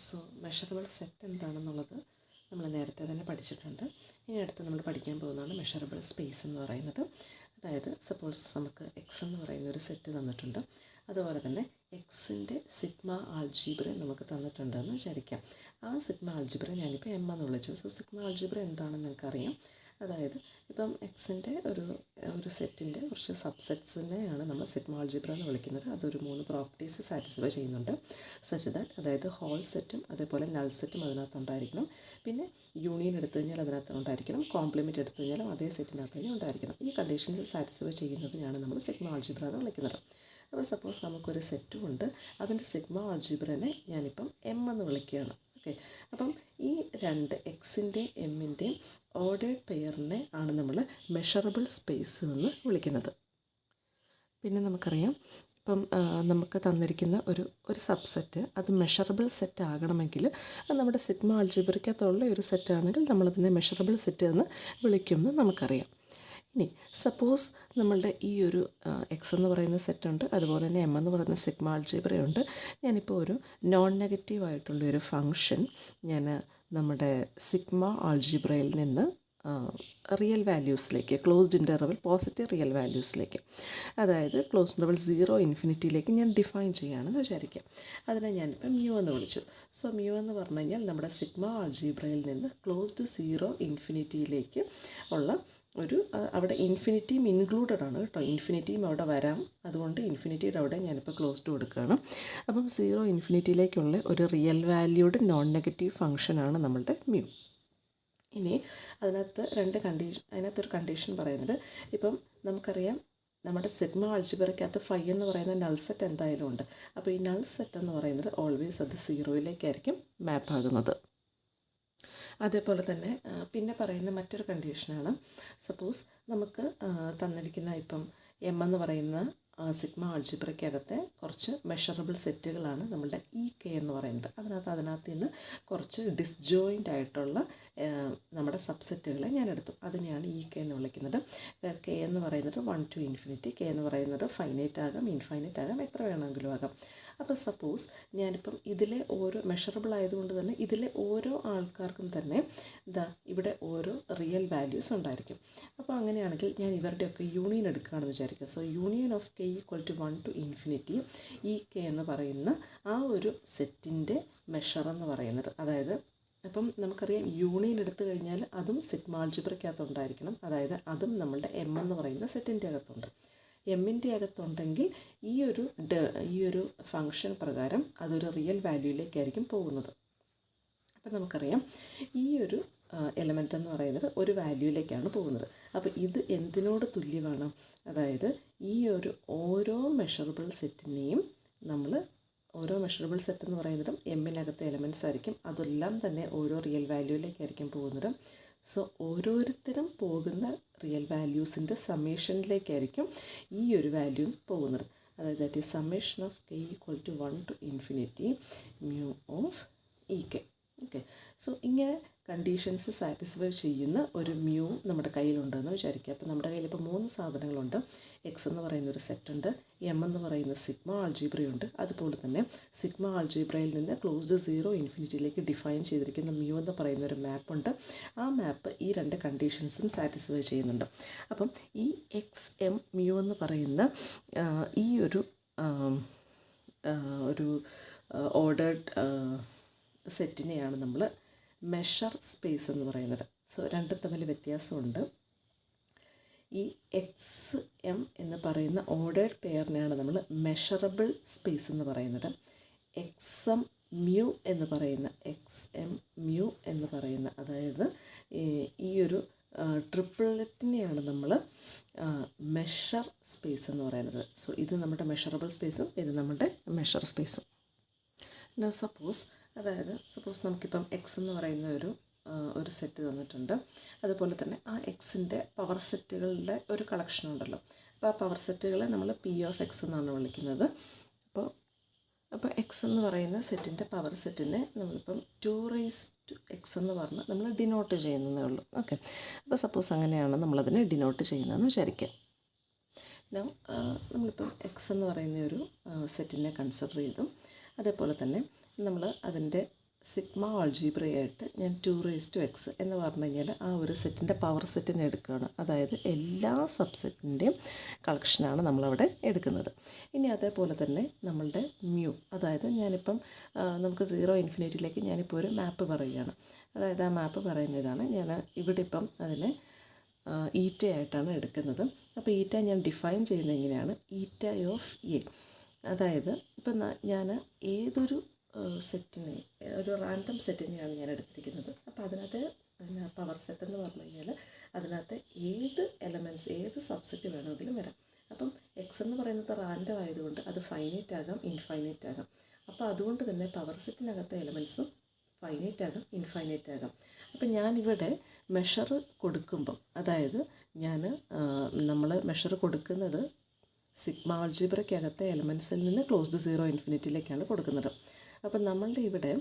So measurable set എന്താണെന്നുള്ളത് നമ്മൾ നേരത്തെ തന്നെ പഠിച്ചിട്ടുണ്ട്. ഇനി അടുത്ത് നമ്മൾ പഠിക്കാൻ പോകുന്നതാണ് മെഷറബിൾ സ്പേസ് എന്ന് പറയുന്നത്. അതായത് സപ്പോസ് നമുക്ക് എക്സ് എന്ന് പറയുന്ന ഒരു സെറ്റ് തന്നിട്ടുണ്ട്. അതുപോലെ തന്നെ എക്സിൻ്റെ സിഗ്മ ആൾജിബ്ര നമുക്ക് തന്നിട്ടുണ്ടെന്ന് വിചാരിക്കാം. ആ സിഗ്മ ആൾജിബ്ര ഞാനിപ്പോൾ എം എന്ന് വിളിച്ചു. സോ സിഗ്മ ആൾജിബ്ര എന്താണെന്ന് നിങ്ങൾക്കറിയാം. അതായത് ഇപ്പം എക്സിൻ്റെ ഒരു സെറ്റിൻ്റെ കുറച്ച് സബ്സെറ്റ്സിനെയാണ് നമ്മൾ സിഗ്മ ആൾജിബ്ര എന്ന് വിളിക്കുന്നത്. അതൊരു 3 പ്രോപ്പർട്ടീസ് സാറ്റിസ്ഫൈ ചെയ്യുന്നുണ്ട്. സച്ച് ദാറ്റ് അതായത് ഹോൾ സെറ്റും അതേപോലെ നൾ സെറ്റും അതിനകത്ത് ഉണ്ടായിരിക്കണം. പിന്നെ യൂണിയൻ എടുത്തു കഴിഞ്ഞാൽ അതിനകത്ത് ഉണ്ടായിരിക്കണം. കോംപ്ലിമെൻറ്റ് എടുത്തു കഴിഞ്ഞാലും അതേ സെറ്റിനകത്ത് തന്നെ ഉണ്ടായിരിക്കണം. ഈ കണ്ടീഷൻസ് സാറ്റിസ്ഫൈ ചെയ്യുന്നതിനാണ് നമ്മൾ സിഗ്മ ആൾജിബ്ര എന്ന് വിളിക്കുന്നത്. അപ്പോൾ സപ്പോസ് നമുക്കൊരു സെറ്റും ഉണ്ട്. അതിൻ്റെ സിഗ്മ ആൾജിബ്രനെ ഞാനിപ്പം എം എന്ന് വിളിക്കുകയാണ്. ഓക്കെ, അപ്പം ഈ രണ്ട് എക്സിൻ്റെയും എമ്മിൻ്റെയും ഓർഡേഡ് പെയറിനെ ആണ് നമ്മൾ മെഷറബിൾ സ്പേസ് എന്ന് വിളിക്കുന്നത്. പിന്നെ നമുക്കറിയാം, ഇപ്പം നമുക്ക് തന്നിരിക്കുന്ന ഒരു സബ്സെറ്റ് അത് മെഷറബിൾ സെറ്റ് ആകണമെങ്കിൽ അത് നമ്മുടെ സിഗ്മ ആൾജിബ്രയ്ക്കകത്തുള്ള ഒരു സെറ്റാണെങ്കിൽ നമ്മളതിനെ മെഷറബിൾ സെറ്റ് എന്ന് വിളിക്കുമെന്ന് നമുക്കറിയാം. ഇനി സപ്പോസ് നമ്മളുടെ ഈ ഒരു എക്സ് എന്ന് പറയുന്ന സെറ്റുണ്ട്, അതുപോലെ തന്നെ എം എന്ന് പറയുന്ന സിഗ്മ ആൾജിബ്രയുണ്ട്. ഞാനിപ്പോൾ ഒരു നോൺ നെഗറ്റീവായിട്ടുള്ളൊരു ഫങ്ഷൻ ഞാൻ നമ്മുടെ സിഗ്മ ആൾജിബ്രയിൽ നിന്ന് റിയൽ വാല്യൂസിലേക്ക്, ക്ലോസ്ഡ് ഇൻ്റർവൽ പോസിറ്റീവ് റിയൽ വാല്യൂസിലേക്ക്, അതായത് ക്ലോസ്ഡ് ഇൻ്റർവൽ 0 ഇൻഫിനിറ്റിയിലേക്ക് ഞാൻ ഡിഫൈൻ ചെയ്യുകയാണെന്ന് വിചാരിക്കാം. അതിനെ ഞാനിപ്പോൾ മ്യൂ എന്ന് വിളിച്ചു. സോ മ്യൂ എന്ന് പറഞ്ഞു കഴിഞ്ഞാൽ നമ്മുടെ സിഗ്മ ആൾജിബ്രയിൽ നിന്ന് ക്ലോസ്ഡ് 0 ഇൻഫിനിറ്റിയിലേക്ക് ഉള്ള അവിടെ ഇൻഫിനിറ്റിയും ഇൻക്ലൂഡഡ് ആണ് കേട്ടോ. ഇൻഫിനിറ്റിയും അവിടെ വരാം, അതുകൊണ്ട് ഇൻഫിനിറ്റിയുടെ അവിടെ ഞാനിപ്പോൾ ക്ലോസ്ഡ് കൊടുക്കുകയാണ്. അപ്പം 0 ഇൻഫിനിറ്റിയിലേക്കുള്ള ഒരു റിയൽ വാല്യൂഡ് നോൺ നെഗറ്റീവ് ഫംഗ്ഷനാണ് നമ്മളുടെ മ്യൂ. ഇനി അതിനകത്തൊരു കണ്ടീഷൻ പറയുന്നത്, ഇപ്പം നമുക്കറിയാം നമ്മുടെ സിഗ്മ ആൾജിബ്രയ്ക്കകത്ത് ഫൈ എന്ന് പറയുന്ന നൾ സെറ്റ് എന്തായാലും ഉണ്ട്. അപ്പോൾ ഈ നൾ സെറ്റ് എന്ന് പറയുന്നത് ഓൾവേസ് അത് 0യിലേക്കായിരിക്കും മാപ്പ് ആകുന്നത്. അതേപോലെ തന്നെ പിന്നെ പറയുന്ന മറ്റൊരു കണ്ടീഷനാണ്, സപ്പോസ് നമുക്ക് തന്നിരിക്കുന്ന ഇപ്പം എം എന്ന് പറയുന്ന സിഗ്മ ആൾജിബ്രയ്ക്കകത്തെ കുറച്ച് മെഷറബിൾ സെറ്റുകളാണ് നമ്മളുടെ ഇ കെ എന്ന് പറയുന്നത്. അതിനകത്ത് നിന്ന് കുറച്ച് ഡിസ്ജോയിൻ്റ് ആയിട്ടുള്ള നമ്മുടെ സബ്സെറ്റുകളെ ഞാൻ എടുത്തു. അതിനെയാണ് ഇ കെ എന്ന് വിളിക്കുന്നത്. കെ എന്ന് പറയുന്നത് 1 to ഇൻഫിനിറ്റി, കെ എന്ന് പറയുന്നത് ഫൈനൈറ്റ് ആകാം, ഇൻഫൈനൈറ്റ് ആകാം, എത്ര വേണമെങ്കിലും ആകാം. അപ്പോൾ സപ്പോസ് ഞാനിപ്പം ഇതിലെ ഓരോ മെഷറബിൾ ആയതുകൊണ്ട് തന്നെ ഇതിലെ ഓരോ ആൾക്കാർക്കും തന്നെ ഇവിടെ ഓരോ റിയൽ വാല്യൂസ് ഉണ്ടായിരിക്കും. അപ്പോൾ അങ്ങനെയാണെങ്കിൽ ഞാൻ ഇവരുടെയൊക്കെ യൂണിയൻ എടുക്കുകയാണെന്ന് വിചാരിക്കുക. So union of K equal to 1 to infinity ഈ കെ എന്ന് പറയുന്ന ആ ഒരു സെറ്റിൻ്റെ മെഷർ എന്ന് പറയുന്നത്, അതായത് അപ്പം നമുക്കറിയാം യൂണിയൻ എടുത്തു കഴിഞ്ഞാൽ അതും സിഗ്മ ആൾജിബ്രയ്ക്കകത്ത് ഉണ്ടായിരിക്കണം. അതായത് അതും നമ്മളുടെ എം എന്ന് പറയുന്ന സെറ്റിൻ്റെ അകത്തുണ്ട്. എമ്മിൻ്റെ അകത്തുണ്ടെങ്കിൽ ഈ ഒരു ഫങ്ഷൻ പ്രകാരം അതൊരു റിയൽ വാല്യൂയിലേക്കായിരിക്കും പോകുന്നത്. അപ്പം നമുക്കറിയാം ഈ ഒരു എലമെൻ്റ് എന്ന് പറയുന്നത് ഒരു വാല്യൂയിലേക്കാണ് പോകുന്നത്. അപ്പോൾ ഇത് എന്തിനോട് തുല്യമാണ്? അതായത് ഓരോ മെഷറബിൾ സെറ്റിനെയും ഓരോ മെഷറബിൾ സെറ്റ് എന്ന് പറയുന്നതും എമ്മിനകത്തെ എലമെൻറ്റ്സ് ആയിരിക്കും. അതെല്ലാം തന്നെ ഓരോ റിയൽ വാല്യൂയിലേക്കായിരിക്കും പോകുന്നത്. സോ ഓരോരുത്തരും പോകുന്ന റിയൽ വാല്യൂസിൻ്റെ സമ്മേഷനിലേക്കായിരിക്കും ഈ ഒരു വാല്യൂ പോകുന്നത്. അതായത് that is summation of K equal to 1 to infinity mu of E K. Okay, so ഇങ്ങനെ കണ്ടീഷൻസ് സാറ്റിസ്ഫൈ ചെയ്യുന്ന ഒരു മ്യൂ നമ്മുടെ കയ്യിലുണ്ടെന്ന് വിചാരിക്കുക. അപ്പോൾ നമ്മുടെ കയ്യിൽ ഇപ്പോൾ 3 സാധനങ്ങളുണ്ട്. എക്സ് എന്ന് പറയുന്ന ഒരു സെറ്റുണ്ട്, എം എന്ന് പറയുന്ന സിഗ്മ ആൾജിബ്രയുണ്ട്, അതുപോലെ തന്നെ സിഗ്മ ആൾജിബ്രയിൽ നിന്ന് ക്ലോസ്ഡ് 0 ഇൻഫിനിറ്റിയിലേക്ക് ഡിഫൈൻ ചെയ്തിരിക്കുന്ന മ്യൂ എന്ന് പറയുന്ന ഒരു മാപ്പുണ്ട്. ആ മാപ്പ് ഈ 2 കണ്ടീഷൻസും സാറ്റിസ്ഫൈ ചെയ്യുന്നുണ്ട്. അപ്പം ഈ എക്സ് എം മ്യൂ എന്ന് പറയുന്ന ഈ ഒരു ഓർഡേഡ് സെറ്റിനെയാണ് നമ്മൾ മെഷർ സ്പേസ് എന്ന് പറയുന്നത്. സോ രണ്ടും തമ്മിൽ വ്യത്യാസമുണ്ട്. ഈ എക്സ് എം എന്ന് പറയുന്ന ഓർഡേഡ് പെയറിനെയാണ് നമ്മൾ മെഷറബിൾ സ്പേസ് എന്ന് പറയുന്നത്. എക്സ് എം മ്യൂ എന്ന് പറയുന്ന അതായത് ഈ ഒരു ട്രിപ്പിളറ്റിനെയാണ് നമ്മൾ മെഷർ സ്പേസ് എന്ന് പറയുന്നത്. സോ ഇത് നമ്മുടെ മെഷറബിൾ സ്പേസും ഇത് നമ്മുടെ മെഷർ സ്പേസും. സപ്പോസ് നമുക്കിപ്പം എക്സ് എന്ന് പറയുന്ന ഒരു സെറ്റ് തന്നിട്ടുണ്ട്. അതുപോലെ തന്നെ ആ എക്സിൻ്റെ പവർ സെറ്റുകളുടെ ഒരു കളക്ഷൻ ഉണ്ടല്ലോ. അപ്പോൾ ആ പവർ സെറ്റുകളെ നമ്മൾ പി ഓഫ് എക്സ് എന്നാണ് വിളിക്കുന്നത്. അപ്പോൾ എക്സ് എന്ന് പറയുന്ന സെറ്റിൻ്റെ പവർ സെറ്റിനെ നമ്മളിപ്പം 2x എന്ന് പറഞ്ഞ് നമ്മൾ ഡിനോട്ട് ചെയ്യുന്നതേ ഉള്ളൂ. ഓക്കെ, അപ്പോൾ സപ്പോസ് അങ്ങനെയാണ് നമ്മളതിനെ ഡിനോട്ട് ചെയ്യുന്നതെന്ന് വിചാരിക്കാം. നമ്മളിപ്പം എക്സ് എന്ന് പറയുന്ന ഒരു സെറ്റിനെ കൺസിഡർ ചെയ്തു. അതേപോലെ തന്നെ നമ്മൾ അതിൻ്റെ സിഗ്മ ആൾജിബ്രയായിട്ട് ഞാൻ 2x എന്ന് പറഞ്ഞു കഴിഞ്ഞാൽ ആ ഒരു സെറ്റിൻ്റെ പവർ സെറ്റിനെ എടുക്കുകയാണ്. അതായത് എല്ലാ സബ്സെറ്റിൻ്റെയും കളക്ഷനാണ് നമ്മളവിടെ എടുക്കുന്നത്. ഇനി അതേപോലെ തന്നെ നമ്മളുടെ മ്യൂ, അതായത് ഞാനിപ്പം നമുക്ക് 0 ഇൻഫിനിറ്റിയിലേക്ക് ഞാനിപ്പോൾ ഒരു മാപ്പ് പറയുകയാണ്. അതായത് ആ മാപ്പ് പറയുന്നതാണ് ഞാൻ ഇവിടെ ഇപ്പം അതിനെ ഈറ്റ ആയിട്ടാണ് എടുക്കുന്നത്. അപ്പോൾ ഈറ്റ ഞാൻ ഡിഫൈൻ ചെയ്യുന്നത് എങ്ങനെയാണ്, ഈറ്റ ഓഫ് എ. അതായത് ഇപ്പം ഞാൻ ഏതൊരു സെറ്റിനെ, ഒരു റാൻഡം സെറ്റിനെയാണ് ഞാൻ എടുത്തിരിക്കുന്നത്. അപ്പോൾ അതിനകത്ത് പവർ സെറ്റ് എന്ന് പറഞ്ഞു കഴിഞ്ഞാൽ അതിനകത്ത് ഏത് എലമെൻറ്റ്സ്, ഏത് സബ്സെറ്റ് വേണമെങ്കിലും വരാം. അപ്പം എക്സ് എന്ന് പറയുന്നത് റാൻഡം ആയതുകൊണ്ട് അത് ഫൈനൈറ്റ് ആകാം, ഇൻഫൈനൈറ്റ് ആകാം. അപ്പോൾ അതുകൊണ്ട് തന്നെ പവർ സെറ്റിനകത്തെ എലമെൻറ്റ്സും ഫൈനൈറ്റ് ആകാം, ഇൻഫൈനൈറ്റ് ആകാം. അപ്പം ഞാനിവിടെ മെഷർ കൊടുക്കുമ്പം, അതായത് നമ്മൾ മെഷർ കൊടുക്കുന്നത് സിഗ്മ ആൾജിബ്രയ്ക്കകത്തെ എലമെൻറ്റ്സിൽ നിന്ന് ക്ലോസ്ഡ് 0 ഇൻഫിനിറ്റിയിലേക്കാണ് കൊടുക്കുന്നത്. അപ്പം നമ്മളുടെ ഇവിടെ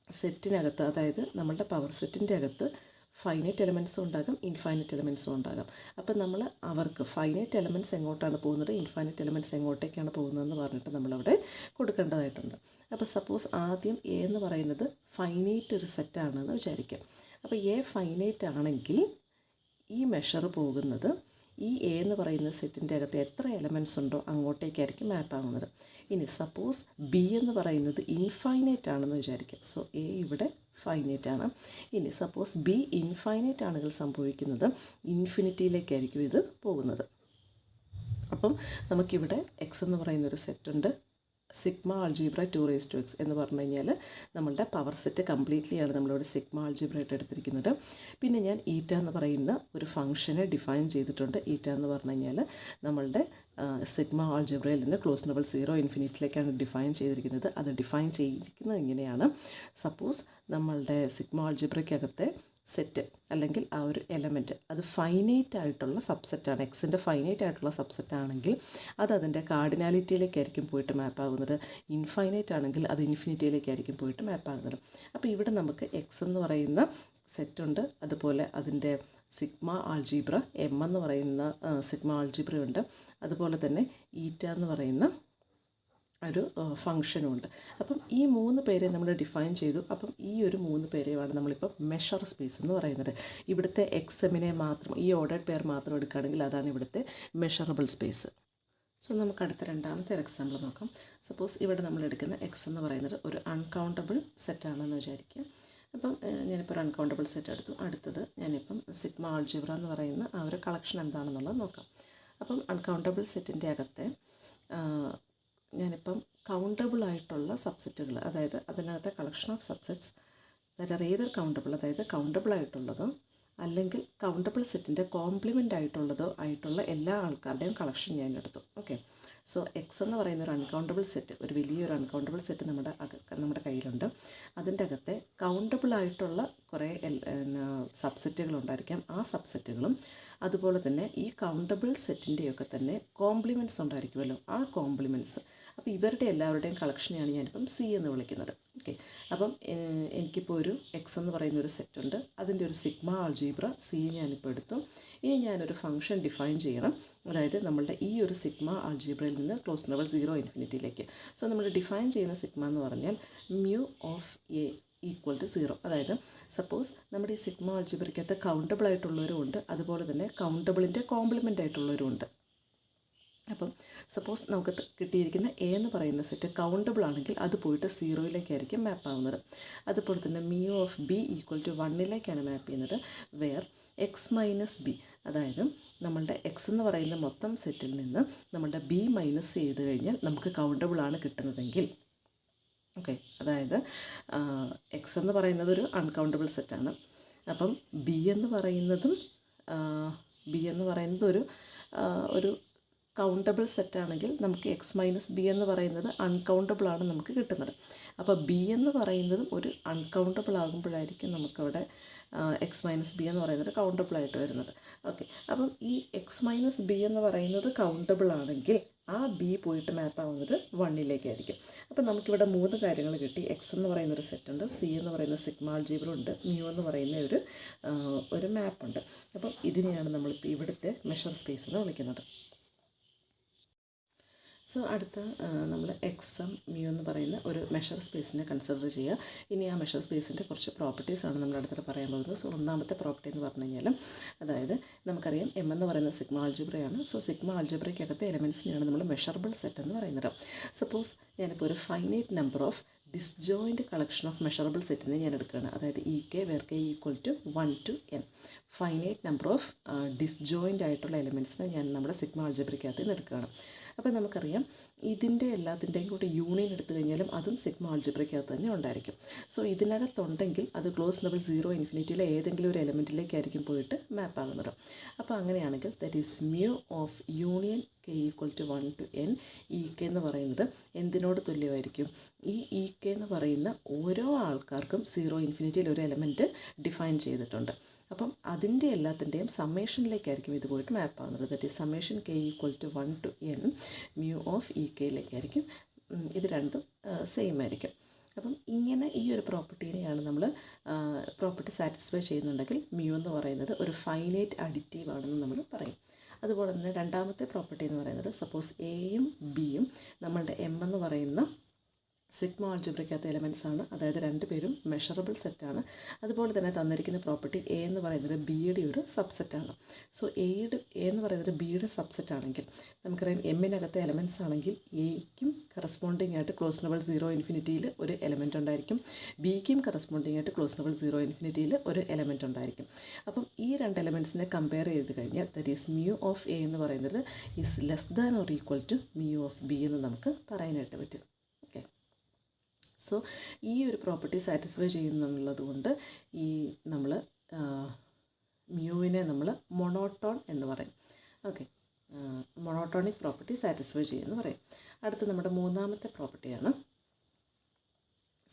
സെറ്റിനകത്ത്, അതായത് നമ്മളുടെ പവർ സെറ്റിൻ്റെ അകത്ത് ഫൈനൈറ്റ് എലമെൻറ്റ്സും ഉണ്ടാകും, ഇൻഫൈനൈറ്റ് എലമെൻറ്റ്സും ഉണ്ടാകും. അപ്പം നമ്മൾ അവർക്ക് ഫൈനൈറ്റ് എലമെൻറ്റ്സ് എങ്ങോട്ടാണ് പോകുന്നത്, ഇൻഫൈനൈറ്റ് എലമെൻറ്റ്സ് എങ്ങോട്ടേക്കാണ് പോകുന്നതെന്ന് പറഞ്ഞിട്ട് നമ്മളവിടെ കൊടുക്കേണ്ടതായിട്ടുണ്ട്. അപ്പോൾ സപ്പോസ് ആദ്യം എ എന്ന് പറയുന്നത് ഫൈനൈറ്റ് ഒരു സെറ്റാണെന്ന് വിചാരിക്കാം. അപ്പോൾ എ ഫൈനൈറ്റ് ആണെങ്കിൽ ഈ മെഷർ പോകുന്നത് ഈ എ എന്ന് പറയുന്ന സെറ്റിൻ്റെ അകത്ത് എത്ര എലമെൻറ്റ്സ് ഉണ്ടോ അങ്ങോട്ടേക്കായിരിക്കും മാപ്പ് ആവുന്നത്. ഇനി സപ്പോസ് ബി എന്ന് പറയുന്നത് ഇൻഫൈനൈറ്റ് ആണെന്ന് വിചാരിക്കുക. സോ എ ഇവിടെ ഫൈനൈറ്റ് ആണ്. ഇനി സപ്പോസ് ബി ഇൻഫൈനൈറ്റ് ആണെങ്കിൽ സംഭവിക്കുന്നത് ഇൻഫിനിറ്റിയിലേക്കായിരിക്കും ഇത് പോകുന്നത്. അപ്പം നമുക്കിവിടെ എക്സ് എന്ന് പറയുന്നൊരു സെറ്റുണ്ട്. സിഗ്മ ആൾജിബ്ര 2x എന്ന് പറഞ്ഞു കഴിഞ്ഞാൽ നമ്മളുടെ പവർ സെറ്റ് കംപ്ലീറ്റ്ലിയാണ് നമ്മളിവിടെ സിഗ്മ ആൾജിബ്രയായിട്ട് എടുത്തിരിക്കുന്നത്. പിന്നെ ഞാൻ ഈറ്റ എന്ന് പറയുന്ന ഒരു ഫംഗ്ഷനെ ഡിഫൈൻ ചെയ്തിട്ടുണ്ട്. ഈറ്റ എന്ന് പറഞ്ഞു കഴിഞ്ഞാൽ നമ്മളുടെ സിഗ്മ ആൾജിബ്രയിൽ നിന്ന് ക്ലോസ് ലെവൽ 0 ഇൻഫിനിറ്റിയിലേക്കാണ് ഡിഫൈൻ ചെയ്തിരിക്കുന്നത്. അത് ഡിഫൈൻ ചെയ്തിരിക്കുന്നത് ഇങ്ങനെയാണ്. സപ്പോസ് നമ്മളുടെ സിഗ്മ ആൾജിബ്രയ്ക്കകത്തെ സെറ്റ് അല്ലെങ്കിൽ ആ ഒരു എലമെൻറ്റ് അത് ഫൈനൈറ്റ് ആയിട്ടുള്ള സബ്സെറ്റാണ്, എക്സിൻ്റെ ഫൈനൈറ്റ് ആയിട്ടുള്ള സബ്സെറ്റ് ആണെങ്കിൽ അത് അതിൻ്റെ കാർഡിനാലിറ്റിയിലേക്കായിരിക്കും പോയിട്ട് മാപ്പ് ആകുന്നത്. ഇൻഫൈനൈറ്റ് ആണെങ്കിൽ അത് ഇൻഫിനിറ്റിയിലേക്കായിരിക്കും പോയിട്ട് മാപ്പ് ആകുന്നത്. അപ്പോൾ ഇവിടെ നമുക്ക് എക്സ് എന്ന് പറയുന്ന സെറ്റുണ്ട്, അതുപോലെ അതിൻ്റെ സിഗ്മ ആൾജിബ്ര എം എന്ന് പറയുന്ന സിഗ്മ ആൾജിബ്ര ഉണ്ട്, അതുപോലെ തന്നെ ഈറ്റ എന്ന് പറയുന്ന ഒരു ഫംഗ്ഷനുമുണ്ട്. അപ്പം ഈ 3 പേരെ നമ്മൾ ഡിഫൈൻ ചെയ്തു. അപ്പം ഈ ഒരു 3 പേരെയാണ് നമ്മളിപ്പോൾ മെഷർ സ്പേസ് എന്ന് പറയുന്നത്. ഇവിടുത്തെ എക്സമിനെ മാത്രം, ഈ ഓർഡേഡ് പെയർ മാത്രം എടുക്കുകയാണെങ്കിൽ അതാണ് ഇവിടുത്തെ മെഷറബിൾ സ്പേസ്. സോ നമുക്ക് അടുത്ത രണ്ടാമത്തെ ഒരു എക്സാമ്പിൾ നോക്കാം. സപ്പോസ് ഇവിടെ നമ്മൾ എടുക്കുന്ന എക്സ് എന്ന് പറയുന്നത് ഒരു അൺകൗണ്ടബിൾ സെറ്റാണെന്ന് വിചാരിക്കുക. അപ്പം ഞാനിപ്പോൾ ഒരു അൺകൗണ്ടബിൾ സെറ്റ് എടുത്തു. അടുത്തത് ഞാനിപ്പം സിഗ്മ ആൾജിബ്ര എന്ന് പറയുന്ന ആ ഒരു കളക്ഷൻ എന്താണെന്നുള്ളത് നോക്കാം. അപ്പം അൺകൗണ്ടബിൾ സെറ്റിൻ്റെ അകത്തെ ഞാനിപ്പം കൗണ്ടബിൾ ആയിട്ടുള്ള സബ്സെറ്റുകൾ, അതായത് അതിനകത്തെ collection of subsets that are either countable, അതായത് കൗണ്ടബിൾ ആയിട്ടുള്ളതോ അല്ലെങ്കിൽ കൗണ്ടബിൾ സെറ്റിൻ്റെ കോംപ്ലിമെൻ്റ് ആയിട്ടുള്ള എല്ലാ ആൾക്കാരുടെയും കളക്ഷൻ ഞാൻ എടുത്തു. ഓക്കെ, സോ എക്സ് എന്ന് പറയുന്ന ഒരു അൺകൗണ്ടബിൾ സെറ്റ്, ഒരു വലിയൊരു അൺകൗണ്ടബിൾ സെറ്റ് നമ്മുടെ കയ്യിലുണ്ട്. അതിൻ്റെ അകത്തെ കൗണ്ടബിൾ ആയിട്ടുള്ള കുറേ സബ്സെറ്റുകളുണ്ടായിരിക്കാം. ആ സബ്സെറ്റുകളും അതുപോലെ തന്നെ ഈ കൗണ്ടബിൾ സെറ്റിൻ്റെയൊക്കെ തന്നെ കോംപ്ലിമെൻറ്റ്സ് ഉണ്ടായിരിക്കുമല്ലോ, ആ കോംപ്ലിമെൻറ്റ്സ്. അപ്പോൾ ഇവരുടെ എല്ലാവരുടെയും കളക്ഷനെയാണ് ഞാനിപ്പം സി എന്ന് വിളിക്കുന്നത്. ഓക്കെ, അപ്പം എനിക്കിപ്പോൾ ഒരു എക്സ് എന്ന് പറയുന്ന ഒരു സെറ്റുണ്ട്, അതിൻ്റെ ഒരു സിഗ്മ ആൾജിബ്ര സി ഞാനിപ്പോൾ എടുത്തു. ഇനി ഞാനൊരു ഫംഗ്ഷൻ ഡിഫൈൻ ചെയ്യണം, അതായത് നമ്മളുടെ ഈ ഒരു സിഗ്മ ആൾജിബ്രയിൽ നിന്ന് ക്ലോസ് ലെവൽ 0 ഇൻഫിനിറ്റിയിലേക്ക്. സോ നമ്മൾ ഡിഫൈൻ ചെയ്യുന്ന സിഗ്മ എന്ന് പറഞ്ഞാൽ mu of A equal to 0. അതായത് സപ്പോസ് നമ്മുടെ ഈ സിഗ്മ ആൾജിബ്രയ്ക്കകത്ത് കൗണ്ടബിൾ ആയിട്ടുള്ളവരും ഉണ്ട്, അതുപോലെ തന്നെ കൗണ്ടബിളിൻ്റെ കോംപ്ലിമെൻ്റ് ആയിട്ടുള്ളവരും ഉണ്ട്. അപ്പം സപ്പോസ് നമുക്ക് കിട്ടിയിരിക്കുന്ന എ എന്ന് പറയുന്ന സെറ്റ് കൗണ്ടബിൾ ആണെങ്കിൽ അത് പോയിട്ട് 0യിലേക്കായിരിക്കും മാപ്പ് ആവുന്നത്. അതുപോലെ തന്നെ mu of B equal to 1ലേക്കാണ് മാപ്പ് ചെയ്യുന്നത്. വെയർ എക്സ് മൈനസ് ബി, അതായത് നമ്മളുടെ എക്സ് എന്ന് പറയുന്ന മൊത്തം സെറ്റിൽ നിന്ന് നമ്മളുടെ ബി മൈനസ് ചെയ്ത് കഴിഞ്ഞാൽ നമുക്ക് കൗണ്ടബിളാണ് കിട്ടുന്നതെങ്കിൽ, ഓക്കെ, അതായത് എക്സ് എന്ന് പറയുന്നത് ഒരു അൺകൗണ്ടബിൾ സെറ്റാണ്. അപ്പം ബി എന്ന് പറയുന്നത് ഒരു കൗണ്ടബിൾ സെറ്റാണെങ്കിൽ നമുക്ക് എക്സ് മൈനസ് ബി എന്ന് പറയുന്നത് അൺകൗണ്ടബിളാണ് നമുക്ക് കിട്ടുന്നത്. അപ്പോൾ ബി എന്ന് പറയുന്നതും ഒരു അൺകൗണ്ടബിൾ ആകുമ്പോഴായിരിക്കും നമുക്കവിടെ എക്സ് മൈനസ് ബി എന്ന് പറയുന്നത് കൗണ്ടബിളായിട്ട് വരുന്നത്. ഓക്കെ, അപ്പം ഈ എക്സ് മൈനസ് ബി എന്ന് പറയുന്നത് കൗണ്ടബിൾ ആണെങ്കിൽ ആ ബി പോയിട്ട് മാപ്പ് ആവുന്നത് 1ലേക്കായിരിക്കും. അപ്പം നമുക്കിവിടെ 3 കാര്യങ്ങൾ കിട്ടി. എക്സ് എന്ന് പറയുന്നൊരു സെറ്റുണ്ട്, സി എന്ന് പറയുന്ന സിഗ്മ ആൾജിബ്ര ഉണ്ട്, മ്യൂ എന്ന് പറയുന്ന ഒരു മാപ്പുണ്ട്. അപ്പം ഇതിനെയാണ് നമ്മളിപ്പോൾ ഇവിടുത്തെ മെഷർ സ്പേസ് എന്ന് വിളിക്കുന്നത്. സോ അടുത്ത നമ്മൾ എക്സം മ്യൂ എന്ന് പറയുന്ന ഒരു മെഷർ സ്പേസിനെ കൺസിഡർ ചെയ്യുക. ഇനി ആ മെഷർ സ്പേസിൻ്റെ കുറച്ച് പ്രോപ്പർട്ടീസാണ് നമ്മൾ അടുത്തിട്ട് പറയാൻ പോകുന്നത്. സോ ഒന്നാമത്തെ പ്രോപ്പർട്ടി എന്ന് പറഞ്ഞു കഴിഞ്ഞാൽ, അതായത് നമുക്കറിയാം എം എന്ന് പറയുന്നത് സിഗ്മ ആൾജിബ്രയാണ്. സോ സിഗ്മ ആൾജിബ്രയ്ക്കകത്തെ എലമെൻറ്റ്സിനെയാണ് നമ്മൾ മെഷറബിൾ സെറ്റ് എന്ന് പറയുന്നത്. സപ്പോസ് ഞാനിപ്പോൾ ഒരു finite number of disjoint collection of measurable സെറ്റിനെ ഞാൻ എടുക്കുകയാണ്. അതായത് E K where K equal to 1 to n. Finite number of disjoint ആയിട്ടുള്ള എലമെൻറ്റ്സിനെ ഞാൻ നമ്മുടെ സിഗ്മ ആൾജിബ്രയ്ക്കകത്ത് നിന്ന് എടുക്കുകയാണ്. അപ്പോൾ നമുക്കറിയാം ഇതിൻ്റെ എല്ലാത്തിൻ്റെയും കൂടി യൂണിയൻ എടുത്തു കഴിഞ്ഞാലും അതും സിഗ്മ ആൾജിബ്രയ്ക്കകത്ത് തന്നെ ഉണ്ടായിരിക്കും. സോ ഇതിനകത്തുണ്ടെങ്കിൽ അത് ക്ലോസ് ലെവൽ 0 ഇൻഫിനിറ്റിയിലെ ഏതെങ്കിലും ഒരു എലമെൻറ്റിലേക്കായിരിക്കും പോയിട്ട് മാപ്പ് ആകുന്നത്. അപ്പോൾ അങ്ങനെയാണെങ്കിൽ that is mu of union K equal to 1 to n. E K എന്ന് പറയുന്നത് എന്തിനോട് തുല്യമായിരിക്കും? ഈ ഇ കെ എന്ന് പറയുന്ന ഓരോ ആൾക്കാർക്കും 0 ഇൻഫിനിറ്റിയിൽ ഒരു എലമെൻറ്റ് ഡിഫൈൻ ചെയ്തിട്ടുണ്ട്. അപ്പം അതിൻ്റെ എല്ലാത്തിൻ്റെയും സമ്മേഷനിലേക്കായിരിക്കും ഇത് പോയിട്ട് മാപ്പ് ആകുന്നത്. That is summation K equal to 1 to n mu of E കെയിലേക്കായിരിക്കും. ഇത് രണ്ടും സെയിം ആയിരിക്കും. അപ്പം ഇങ്ങനെ ഈ ഒരു പ്രോപ്പർട്ടീനെയാണ് നമ്മൾ പ്രോപ്പർട്ടി സാറ്റിസ്ഫൈ ചെയ്യുന്നുണ്ടെങ്കിൽ മ്യൂ എന്ന് പറയുന്നത് ഒരു ഫൈനൈറ്റ് അഡിറ്റീവ് ആണെന്ന് നമ്മൾ പറയും. അതുപോലെ തന്നെ രണ്ടാമത്തെ പ്രോപ്പർട്ടി എന്ന് പറയുന്നത്, സപ്പോസ് എയും ബിയും നമ്മളുടെ എം എന്ന് പറയുന്ന സിഗ്മ ആൾജിബ്രയ്ക്കകത്തെ എലമെൻറ്റ്സ് ആണ്. അതായത് രണ്ടുപേരും മെഷറബിൾ സെറ്റാണ്. അതുപോലെ തന്നെ തന്നിരിക്കുന്ന പ്രോപ്പർട്ടി എ എന്ന് പറയുന്നത് ബിയുടെ ഒരു സബ്സെറ്റാണ്. സോ എ എന്ന് പറയുന്നത് ബിയുടെ സബ്സെറ്റ് ആണെങ്കിൽ നമുക്കറിയാം എമ്മിനകത്തെ എലമെൻറ്റ്സ് ആണെങ്കിൽ എയ്ക്കും കറസ്പോണ്ടിങ് ആയിട്ട് ക്ലോസ് ലെവൽ 0 ഇൻഫിനിറ്റിയിൽ ഒരു എലമെൻറ്റ് ഉണ്ടായിരിക്കും, ബിക്കും കറസ്പോണ്ടിങ് ആയിട്ട് ക്ലോസ് ലെവൽ 0 ഇൻഫിനിറ്റിയിൽ ഒരു എലമെൻറ്റ് ഉണ്ടായിരിക്കും. അപ്പം ഈ രണ്ട് എലമെൻറ്റ്സിനെ കമ്പയർ ചെയ്ത് കഴിഞ്ഞാൽ that is mu of A എന്ന് പറയുന്നത് is less than or equal to mu of B എന്ന് നമുക്ക് പറയാനായിട്ട് പറ്റും. ഓക്കെ, സോ ഈ ഒരു പ്രോപ്പർട്ടി സാറ്റിസ്ഫൈ ചെയ്യുന്നുള്ളത് കൊണ്ട് ഈ നമ്മൾ മ്യൂവിനെ നമ്മൾ മൊണോട്ടോൺ എന്ന് പറയും. ഓക്കെ, മൊണോട്ടോണിക് പ്രോപ്പർട്ടി സാറ്റിസ്ഫൈ ചെയ്യുമെന്ന് പറയും. അടുത്ത നമ്മുടെ മൂന്നാമത്തെ പ്രോപ്പർട്ടിയാണ്,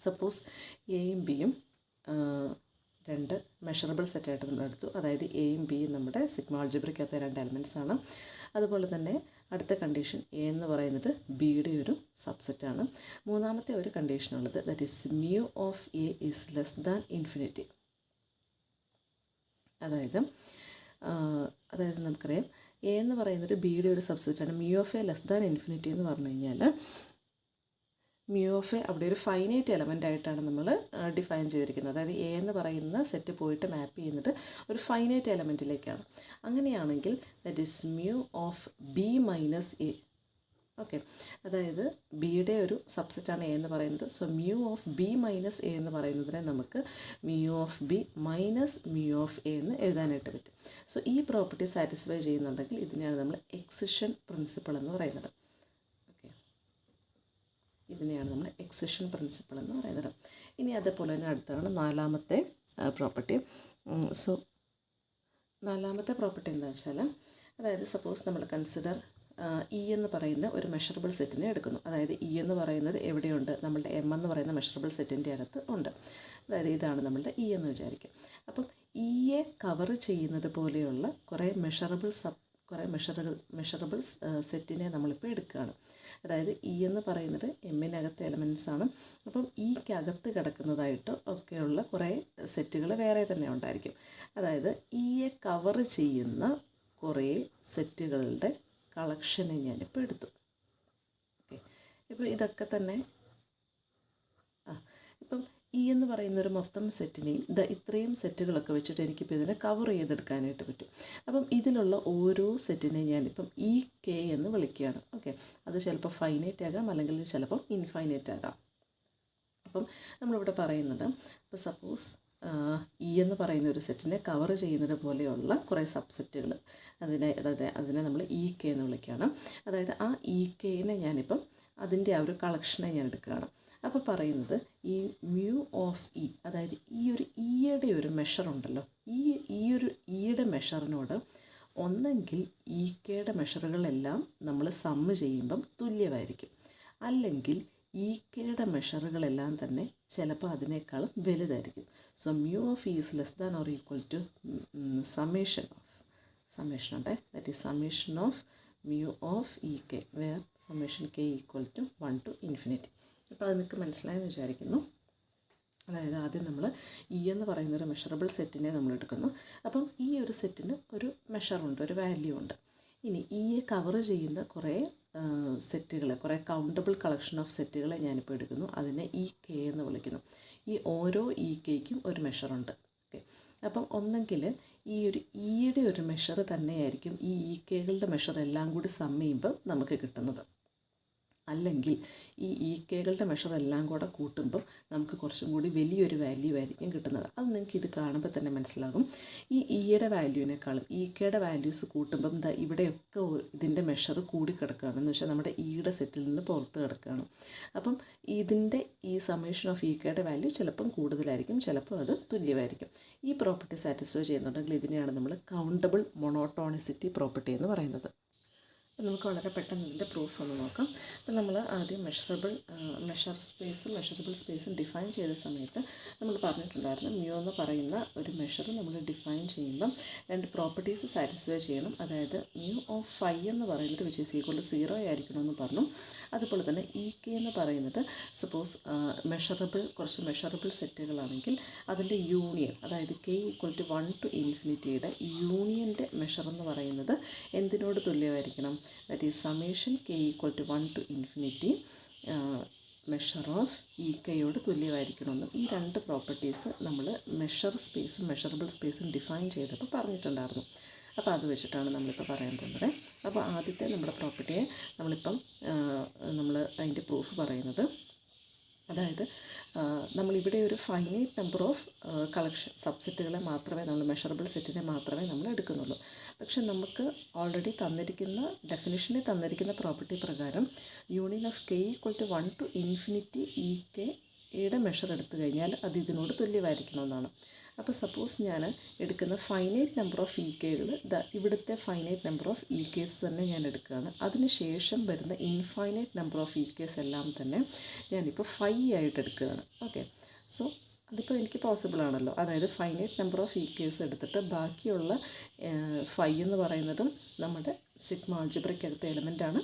സപ്പോസ് എയും ബിയും രണ്ട് മെഷറബിൾ സെറ്റായിട്ട് നമ്മൾ എടുത്തു. അതായത് എയും ബിയും നമ്മുടെ സിഗ്മ ആൾജിബ്രയ്ക്കകത്തെ രണ്ട് എലമെൻറ്റ്സ് ആണ്. അതുപോലെ തന്നെ അടുത്ത കണ്ടീഷൻ എ എന്ന് പറയുന്നത് ബിയുടെ ഒരു സബ്സെറ്റാണ്. മൂന്നാമത്തെ ഒരു കണ്ടീഷനുള്ളത് that is mu of A is less than infinity. അതായത് നമുക്കറിയാം എ എന്ന് പറയുന്നത് ബിയുടെ ഒരു സബ്സെറ്റാണ്. Mu of A less than infinity എന്ന് പറഞ്ഞു കഴിഞ്ഞാൽ മ്യൂ ഓഫ് എ അവിടെ ഒരു ഫൈനൈറ്റ് എലമെൻ്റ് ആയിട്ടാണ് നമ്മൾ ഡിഫൈൻ ചെയ്തിരിക്കുന്നത്. അതായത് എ എന്ന് പറയുന്ന സെറ്റ് പോയിട്ട് മാപ്പ് ചെയ്യുന്നത് ഒരു ഫൈനൈറ്റ് എലമെൻറ്റിലേക്കാണ്. അങ്ങനെയാണെങ്കിൽ that is mu of B minus A. Okay, അതായത് ബിയുടെ ഒരു സബ്സെറ്റാണ് എ എന്ന് പറയുന്നത്. So mu of B minus A എന്ന് പറയുന്നതിനെ നമുക്ക് mu of B minus mu of A എന്ന് എഴുതാനായിട്ട് പറ്റും. സോ ഈ പ്രോപ്പർട്ടി സാറ്റിസ്ഫൈ ചെയ്യുന്നുണ്ടെങ്കിൽ ഇതിനെയാണ് നമ്മൾ എക്സിഷൻ പ്രിൻസിപ്പിൾ എന്ന് പറയുന്നത്. ഇതിനെയാണ് നമ്മൾ എക്സിഷൻ പ്രിൻസിപ്പിൾ എന്ന് പറയുന്നത്. ഇനി അതേപോലെ തന്നെ അടുത്താണ് നാലാമത്തെ പ്രോപ്പർട്ടി. സോ നാലാമത്തെ പ്രോപ്പർട്ടി എന്താ വെച്ചാൽ, അതായത് സപ്പോസ് നമ്മൾ കൺസിഡർ ഇ എന്ന് പറയുന്ന ഒരു മെഷറബിൾ സെറ്റിനെ എടുക്കുന്നു. അതായത് ഇ എന്ന് പറയുന്നത് എവിടെയുണ്ട്? നമ്മളുടെ എം എന്ന് പറയുന്ന മെഷറബിൾ സെറ്റിൻ്റെ അകത്ത് ഉണ്ട്. അതായത് ഇതാണ് നമ്മളുടെ ഇ എന്ന് വിചാരിക്കും. അപ്പം ഇയെ കവർ ചെയ്യുന്നത് പോലെയുള്ള കുറേ മെഷറബിൾ സെറ്റിനെ നമ്മളിപ്പോൾ എടുക്കുകയാണ്. അതായത് ഇ എന്ന് പറയുന്നത് എമ്മിനകത്തെ എലമെൻറ്റ്സ് ആണ്. അപ്പം ഇക്കകത്ത് കിടക്കുന്നതായിട്ട് ഒക്കെയുള്ള കുറേ സെറ്റുകൾ വേറെ തന്നെ ഉണ്ടായിരിക്കും. അതായത് ഇയെ കവർ ചെയ്യുന്ന കുറേ സെറ്റുകളുടെ കളക്ഷനെ ഞാനിപ്പോൾ എടുത്തു. ഓക്കെ, ഇപ്പോൾ ഇതൊക്കെ തന്നെ ഇപ്പം ഇ എന്ന് പറയുന്ന ഒരു മൊത്തം സെറ്റിനെയും ഇത്രയും സെറ്റുകളൊക്കെ വെച്ചിട്ട് എനിക്കിപ്പോൾ ഇതിനെ കവർ ചെയ്തെടുക്കാനായിട്ട് പറ്റും. അപ്പം ഇതിലുള്ള ഓരോ സെറ്റിനെയും ഞാനിപ്പം ഇ കെ എന്ന് വിളിക്കുകയാണ്. ഓക്കെ, അത് ചിലപ്പോൾ ഫൈനൈറ്റ് ആകാം, അല്ലെങ്കിൽ ചിലപ്പം ഇൻഫൈനൈറ്റ് ആകാം. അപ്പം നമ്മളിവിടെ പറയുന്നത്, ഇപ്പോൾ സപ്പോസ് ഇ എന്ന് പറയുന്ന ഒരു സെറ്റിനെ കവർ ചെയ്യുന്നത് പോലെയുള്ള കുറേ സബ്സെറ്റുകൾ, അതിനെ നമ്മൾ ഇ കെ എന്ന് വിളിക്കുകയാണ്. അതായത് ആ ഇ കെനെ ഞാനിപ്പം അതിൻ്റെ ആ ഒരു കളക്ഷനെ ഞാൻ എടുക്കുകയാണ്. അപ്പോൾ പറയുന്നത് ഈ മ്യൂ ഓഫ് ഇ, അതായത് ഈ ഒരു ഇയുടെ ഒരു മെഷർ ഉണ്ടല്ലോ, ഈ ഒരു ഇയുടെ മെഷറിനോട് ഒന്നെങ്കിൽ ഇ കെയുടെ മെഷറുകളെല്ലാം നമ്മൾ സമ്മ് ചെയ്യുമ്പം തുല്യമായിരിക്കും, അല്ലെങ്കിൽ ഇ കെയുടെ മെഷറുകളെല്ലാം തന്നെ ചിലപ്പോൾ അതിനേക്കാളും വലുതായിരിക്കും. So mu of E is less than or equal to summation ഉണ്ട്, that is summation of mu of E K, where summation K equal to 1 to infinity. അപ്പോൾ അത് നിങ്ങൾക്ക് മനസ്സിലായെന്ന് വിചാരിക്കുന്നു. അതായത് ആദ്യം നമ്മൾ ഇ എന്ന് പറയുന്ന ഒരു മെഷറബിൾ സെറ്റിനെ നമ്മൾ എടുക്കുന്നു. അപ്പം ഈ ഒരു സെറ്റിന് ഒരു മെഷറുണ്ട്, ഒരു വാല്യൂ ഉണ്ട്. ഇനി ഇയെ കവർ ചെയ്യുന്ന കുറേ സെറ്റുകളെ, കുറേ കൗണ്ടബിൾ കളക്ഷൻ ഓഫ് സെറ്റുകളെ ഞാനിപ്പോൾ എടുക്കുന്നു. അതിനെ ഇ കെ എന്ന് വിളിക്കുന്നു. ഈ ഓരോ ഇ കെയ്ക്കും ഒരു മെഷറുണ്ട്. ഓക്കെ, അപ്പം ഒന്നെങ്കിൽ ഈ ഒരു ഇയുടെ ഒരു മെഷർ തന്നെയായിരിക്കും ഈ ഇ കെകളുടെ മെഷർ എല്ലാം കൂടി സം ചെയ്യുമ്പോൾ നമുക്ക് കിട്ടുന്നത്. അല്ലെങ്കിൽ ഈ ഇ കെകളുടെ മെഷർ എല്ലാം കൂടെ കൂട്ടുമ്പം നമുക്ക് കുറച്ചും കൂടി വലിയൊരു വാല്യൂ ആയിരിക്കും കിട്ടുന്നത്. അത് നിങ്ങൾക്ക് ഇത് കാണുമ്പോൾ തന്നെ മനസ്സിലാകും. ഈ ഇയുടെ വാല്യൂവിനേക്കാളും ഇ കെയുടെ വാല്യൂസ് കൂട്ടുമ്പം ഇവിടെയൊക്കെ ഇതിൻ്റെ മെഷർ കൂടി കിടക്കുകയാണ്. എന്ന് വെച്ചാൽ നമ്മുടെ ഇയുടെ സെറ്റിൽ നിന്ന് പുറത്ത് കിടക്കുകയാണ്. അപ്പം ഇതിൻ്റെ ഈ സമ്മേഷൻ ഓഫ് ഇ കെയുടെ വാല്യൂ ചിലപ്പം കൂടുതലായിരിക്കും, ചിലപ്പോൾ അത് തുല്യമായിരിക്കും. ഈ പ്രോപ്പർട്ടി സാറ്റിസ്ഫൈ ചെയ്യുന്നുണ്ടെങ്കിൽ ഇതിനെയാണ് നമ്മൾ കൗണ്ടബിൾ മൊണോട്ടോണിസിറ്റി പ്രോപ്പർട്ടി എന്ന് പറയുന്നത്. നമുക്ക് വളരെ പെട്ടെന്ന് ഇതിൻ്റെ പ്രൂഫ് ഒന്ന് നോക്കാം. അപ്പം നമ്മൾ ആദ്യം മെഷറബിൾ സ്പേസും ഡിഫൈൻ ചെയ്ത സമയത്ത് നമ്മൾ പറഞ്ഞിട്ടുണ്ടായിരുന്നു, മ്യൂ എന്ന് പറയുന്ന ഒരു മെഷർ നമ്മൾ ഡിഫൈൻ ചെയ്യുമ്പം 2 പ്രോപ്പർട്ടീസ് സാറ്റിസ്ഫൈ ചെയ്യണം. അതായത് മ്യൂ ഓഫ് ഫൈ എന്ന് പറയുന്നത് വിച്ച് ഈസ് ഈക്വൽ ടു 0 ആയിരിക്കണമെന്ന് പറഞ്ഞു. അതുപോലെ തന്നെ ഇ കെ എന്ന് പറയുന്നത് സപ്പോസ് കുറച്ച് മെഷറബിൾ സെറ്റുകളാണെങ്കിൽ അതിൻ്റെ യൂണിയൻ, അതായത് കെ ഈക്വൽ ടു 1 to ഇൻഫിനിറ്റിയുടെ യൂണിയൻ്റെ മെഷർ എന്ന് പറയുന്നത് എന്തിനോട് തുല്യമായിരിക്കണം? that is summation k equal to 1 to infinity measure of E കെയോട് തുല്യമായിരിക്കണമെന്നും ഈ 2 പ്രോപ്പർട്ടീസ് നമ്മൾ മെഷറബിൾ സ്പേസും ഡിഫൈൻ ചെയ്തപ്പോൾ പറഞ്ഞിട്ടുണ്ടായിരുന്നു. അപ്പോൾ അത് വെച്ചിട്ടാണ് നമ്മളിപ്പോൾ പറയാൻ പോകുന്നത്. അപ്പോൾ ആദ്യത്തെ നമ്മുടെ പ്രോപ്പർട്ടിയെ നമ്മൾ അതിൻ്റെ പ്രൂഫ് പറയുന്നത്, അതായത് നമ്മളിവിടെ ഒരു ഫൈനൈറ്റ് നമ്പർ ഓഫ് സബ്സെറ്റുകളെ മാത്രമേ നമ്മൾ മെഷറബിൾ സെറ്റിനെ മാത്രമേ നമ്മൾ എടുക്കുന്നുള്ളൂ. പക്ഷെ നമുക്ക് ഓൾറെഡി ഡെഫിനിഷനിൽ തന്നിരിക്കുന്ന പ്രോപ്പർട്ടി പ്രകാരം union of K equal to 1 to infinity E കെയുടെ മെഷർ എടുത്തു കഴിഞ്ഞാൽ അത് ഇതിനോട് തുല്യമായിരിക്കണമെന്നാണ്. അപ്പോൾ സപ്പോസ് ഞാൻ എടുക്കുന്ന ഫൈനൈറ്റ് നമ്പർ ഓഫ് ഇ കെകൾ ഇവിടുത്തെ finite number of E Ks തന്നെ ഞാൻ എടുക്കുകയാണ്. അതിനുശേഷം വരുന്ന infinite number of E Ks എല്ലാം തന്നെ ഞാനിപ്പോൾ 5 ആയിട്ട് എടുക്കുകയാണ്. ഓക്കെ, സോ അതിപ്പോൾ എനിക്ക് പോസിബിൾ ആണല്ലോ. അതായത് finite number of E Ks എടുത്തിട്ട് ബാക്കിയുള്ള 5 എന്ന് പറയുന്നതും നമ്മുടെ സിഗ്മ ആൾജിബ്രയ്ക്കകത്തെ എലമെൻ്റാണ്.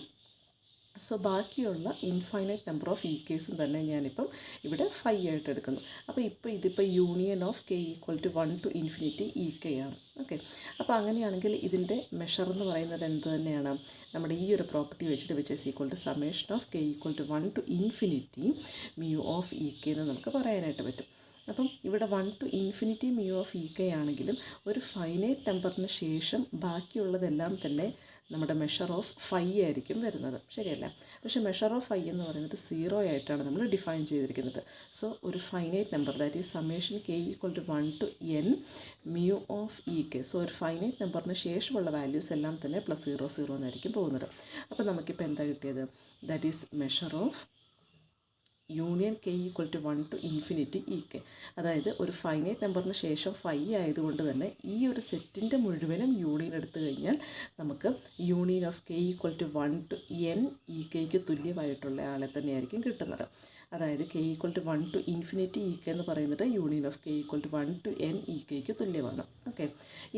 സോ ബാക്കിയുള്ള ഇൻഫൈനൈറ്റ് നമ്പർ ഓഫ് ഇ കേസും തന്നെ ഞാനിപ്പം ഇവിടെ 5 ആയിട്ട് എടുക്കുന്നു. അപ്പോൾ ഇതിപ്പോൾ union of K equal to 1 to infinity E K ആണ്. ഓക്കെ, അപ്പോൾ അങ്ങനെയാണെങ്കിൽ ഇതിൻ്റെ മെഷർ എന്ന് പറയുന്നത് എന്ത് തന്നെയാണ്? നമ്മുടെ ഈ ഒരു പ്രോപ്പർട്ടി വെച്ചിട്ട് which is equal to summation of K equal to 1 to infinity mu of E K എന്ന് നമുക്ക് പറയാനായിട്ട് പറ്റും. അപ്പം ഇവിടെ 1 to infinity mu of E K ആണെങ്കിലും ഒരു ഫൈനൈറ്റ് നമ്പറിന് ശേഷം ബാക്കിയുള്ളതെല്ലാം തന്നെ നമ്മുടെ മെഷർ ഓഫ് 5 ആയിരിക്കും വരുന്നത്, ശരിയല്ല? പക്ഷേ മെഷർ ഓഫ് 5 എന്ന് പറയുന്നത് 0 ആയിട്ടാണ് നമ്മൾ ഡിഫൈൻ ചെയ്തിരിക്കുന്നത്. സോ ഒരു finite number that is summation K equal to 1 to n mu of E K. So ഒരു ഫൈനൈറ്റ് നമ്പറിന് ശേഷമുള്ള വാല്യൂസ് എല്ലാം തന്നെ +0 എന്നായിരിക്കും പോകുന്നത്. അപ്പോൾ നമുക്കിപ്പോൾ എന്താ കിട്ടിയത്? That is measure of union K equal to 1 to infinity E K. അതായത് ഒരു ഫൈനൈറ്റ് നമ്പറിന് ശേഷം 5 ആയതുകൊണ്ട് തന്നെ ഈ ഒരു സെറ്റിൻ്റെ മുഴുവനും യൂണിയൻ എടുത്തു കഴിഞ്ഞാൽ നമുക്ക് union of K equal to 1 to n E കെയ്ക്ക് തുല്യമായിട്ടുള്ള ആളെ തന്നെയായിരിക്കും കിട്ടുന്നത്. അതായത് K equal to 1 to infinity E K എന്ന് പറയുന്നത് union of K equal to 1 to n E കെയ്ക്ക് തുല്യമാണ്. ഓക്കെ,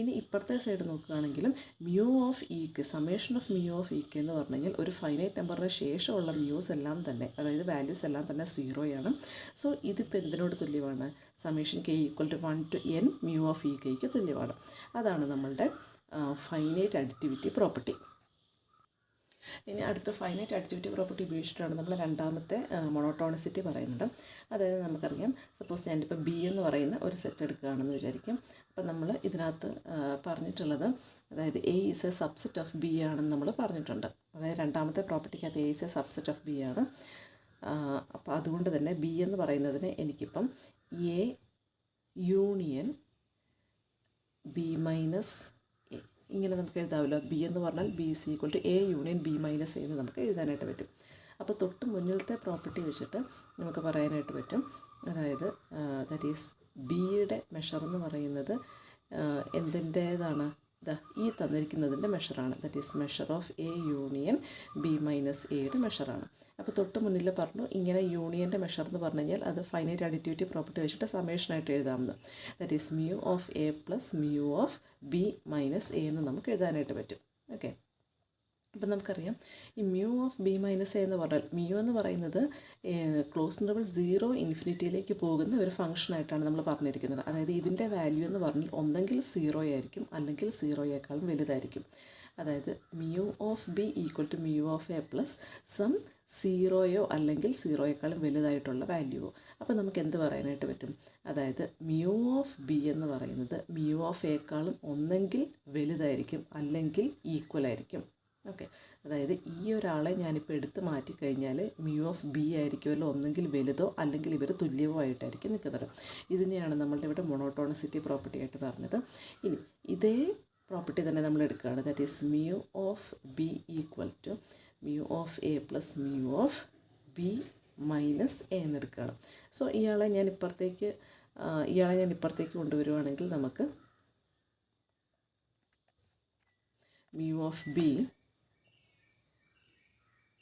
ഇനി ഇപ്പുറത്തെ സൈഡ് നോക്കുകയാണെങ്കിലും mu of E K, summation of mu of E K എന്ന് പറഞ്ഞു കഴിഞ്ഞാൽ ഒരു ഫൈനൈറ്റ് നമ്പറിന് ശേഷമുള്ള മ്യൂസ് എല്ലാം തന്നെ, അതായത് വാല്യൂസ് എല്ലാം തന്നെ 0 ആണ്. സോ ഇതിപ്പോൾ എന്തിനോട് തുല്യമാണ്? Summation K equal to 1 to n mu of E കെയ്ക്ക് തുല്യമാണ്. അതാണ് നമ്മളുടെ ഫൈനൈറ്റ് അഡിറ്റിവിറ്റി പ്രോപ്പർട്ടി. ഇനി അടുത്ത ഫൈനൈറ്റ് അഡിറ്റിവിറ്റി പ്രോപ്പർട്ടി ഉപയോഗിച്ചിട്ടാണ് നമ്മൾ രണ്ടാമത്തെ മൊണോട്ടോണിസിറ്റി പറയുന്നത്. അതായത് നമുക്കറിയാം, സപ്പോസ് ഞാനിപ്പോൾ ബി എന്ന് പറയുന്ന ഒരു സെറ്റ് എടുക്കുകയാണെന്ന് വിചാരിക്കും. അപ്പം നമ്മൾ ഇതിനകത്ത് പറഞ്ഞിട്ടുള്ളത്, അതായത് A is a subset of B ആണെന്ന് നമ്മൾ പറഞ്ഞിട്ടുണ്ട്. അതായത് രണ്ടാമത്തെ പ്രോപ്പർട്ടിക്കകത്ത് A is a subset of B ആണ്. അപ്പോൾ അതുകൊണ്ട് തന്നെ ബി എന്ന് പറയുന്നതിന് എനിക്കിപ്പം A union B minus A ഇങ്ങനെ നമുക്ക് എഴുതാമല്ലോ. ബി എന്ന് പറഞ്ഞാൽ B is equal to A union B minus A എന്ന് നമുക്ക് എഴുതാനായിട്ട് പറ്റും. അപ്പോൾ തൊട്ട് മുന്നിലത്തെ പ്രോപ്പർട്ടി വെച്ചിട്ട് നമുക്ക് പറയാനായിട്ട് പറ്റും, അതായത് ദാറ്റ് ഈസ് ബിയുടെ മെഷർ എന്ന് പറയുന്നത് എന്തിൻ്റേതാണ്? ഈ തന്നിരിക്കുന്നതിൻ്റെ മെഷറാണ്. That is measure of A union B minus എയുടെ മെഷറാണ്. അപ്പോൾ തൊട്ട് മുന്നിൽ പറഞ്ഞു ഇങ്ങനെ യൂണിയൻ്റെ മെഷർ എന്ന് പറഞ്ഞു കഴിഞ്ഞാൽ അത് ഫൈനൈറ്റ് അഡിറ്റിവിറ്റി പ്രോപ്പർട്ടി വെച്ചിട്ട് സമ്മേഷനായിട്ട് എഴുതാമെന്ന്. That is mu of A plus mu of B minus A എന്ന് നമുക്ക് എഴുതാനായിട്ട് പറ്റും. ഓക്കെ, അപ്പം നമുക്കറിയാം ഈ mu of B minus A എന്ന് പറഞ്ഞാൽ മ്യൂ എന്ന് പറയുന്നത് ക്ലോസ് ഇൻ്റർവൽ 0 ഇൻഫിനിറ്റിയിലേക്ക് പോകുന്ന ഒരു ഫംഗ്ഷനായിട്ടാണ് നമ്മൾ പറഞ്ഞിരിക്കുന്നത്. അതായത് ഇതിൻ്റെ വാല്യൂ എന്ന് പറഞ്ഞാൽ ഒന്നെങ്കിൽ 0 ആയിരിക്കും അല്ലെങ്കിൽ 0യേക്കാളും വലുതായിരിക്കും. അതായത് mu of b equal to mu of a plus some സീറോയോ അല്ലെങ്കിൽ സീറോയേക്കാളും വലുതായിട്ടുള്ള വാല്യൂവോ. അപ്പോൾ നമുക്ക് എന്ത് പറയാനായിട്ട് പറ്റും? അതായത് mu of b എന്ന് പറയുന്നത് mu of a-ക്കാളും ഒന്നെങ്കിൽ വലുതായിരിക്കും അല്ലെങ്കിൽ ഈക്വൽ ആയിരിക്കും. ഓക്കെ, അതായത് ഈ ഒരാളെ ഞാനിപ്പോൾ എടുത്ത് മാറ്റിക്കഴിഞ്ഞാൽ mu of b ആയിരിക്കുമല്ലോ ഒന്നെങ്കിൽ വലുതോ അല്ലെങ്കിൽ ഇവർ തുല്യമോ ആയിട്ടായിരിക്കും നിൽക്കുന്നത്. ഇതിനെയാണ് നമ്മളുടെ ഇവിടെ മൊണോട്ടോണിസിറ്റി പ്രോപ്പർട്ടി ആയിട്ട് പറഞ്ഞത്. ഇനി ഇതേ പ്രോപ്പർട്ടി തന്നെ നമ്മൾ എടുക്കുകയാണ്. That is mu of b equal to mu of a plus mu of b minus a എന്നെടുക്കുകയാണ്. സോ ഇയാളെ ഞാൻ ഇപ്പുറത്തേക്ക് കൊണ്ടുവരുവാണെങ്കിൽ നമുക്ക് mu of b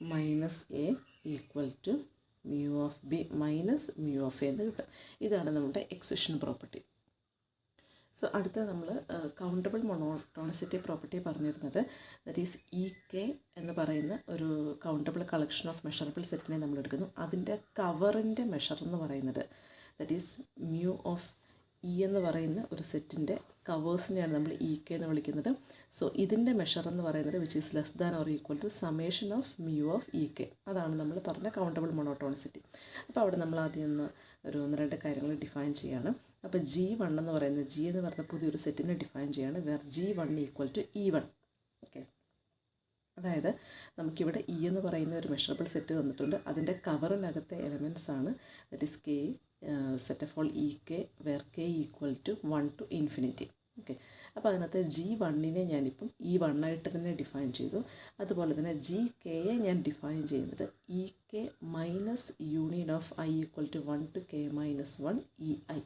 minus A equal to mu of b minus mu of a എന്ന് കിട്ടും. ഇതാണ് നമ്മുടെ എക്സിഷൻ പ്രോപ്പർട്ടി. സോ അടുത്ത നമ്മൾ കൗണ്ടബിൾ മൊണോട്ടോണിസിറ്റി പ്രോപ്പർട്ടി പറഞ്ഞിരുന്നത് ദറ്റ് ഈസ് EK എന്ന് പറയുന്ന ഒരു കൗണ്ടബിൾ കളക്ഷൻ ഓഫ് മെഷറബിൾ സെറ്റിനെ നമ്മൾ എടുക്കുന്നു. അതിൻ്റെ കവറിൻ്റെ മെഷർ എന്ന് പറയുന്നത് that is mu of E എന്ന് പറയുന്ന ഒരു സെറ്റിൻ്റെ കവേഴ്സിനെയാണ് നമ്മൾ EK എന്ന് വിളിക്കുന്നത്. സോ ഇതിൻ്റെ മെഷർ എന്ന് പറയുന്നത് which is less than or equal to summation of mu of EK. അതാണ് നമ്മൾ പറഞ്ഞ കൗണ്ടബിൾ മൊണോട്ടോണിസിറ്റി. അപ്പോൾ അവിടെ നമ്മൾ ആദ്യം ഒന്ന് രണ്ട് കാര്യങ്ങൾ ഡിഫൈൻ ചെയ്യുകയാണ്. അപ്പോൾ G1 എന്ന് പറയുന്നത് G എന്ന് പറയുന്ന പുതിയൊരു സെറ്റിനെ ഡിഫൈൻ ചെയ്യുകയാണ് where G1 equal to E1. Okay, അതായത് നമുക്കിവിടെ E എന്ന് പറയുന്ന ഒരു മെഷറബിൾ സെറ്റ് തന്നിട്ടുണ്ട്. അതിൻ്റെ കവറിനകത്തെ എലമെൻറ്റ്സ് ആണ് that is K set of all EK where K equal to 1 to infinity. Okay, അപ്പോൾ അതിനകത്ത് G1നെ ഞാനിപ്പം E1 ആയിട്ട് തന്നെ ഡിഫൈൻ ചെയ്തു. അതുപോലെ തന്നെ GKയെ ഞാൻ ഡിഫൈൻ ചെയ്യുന്നത് EK minus union of I equal to 1 to K minus 1 EI.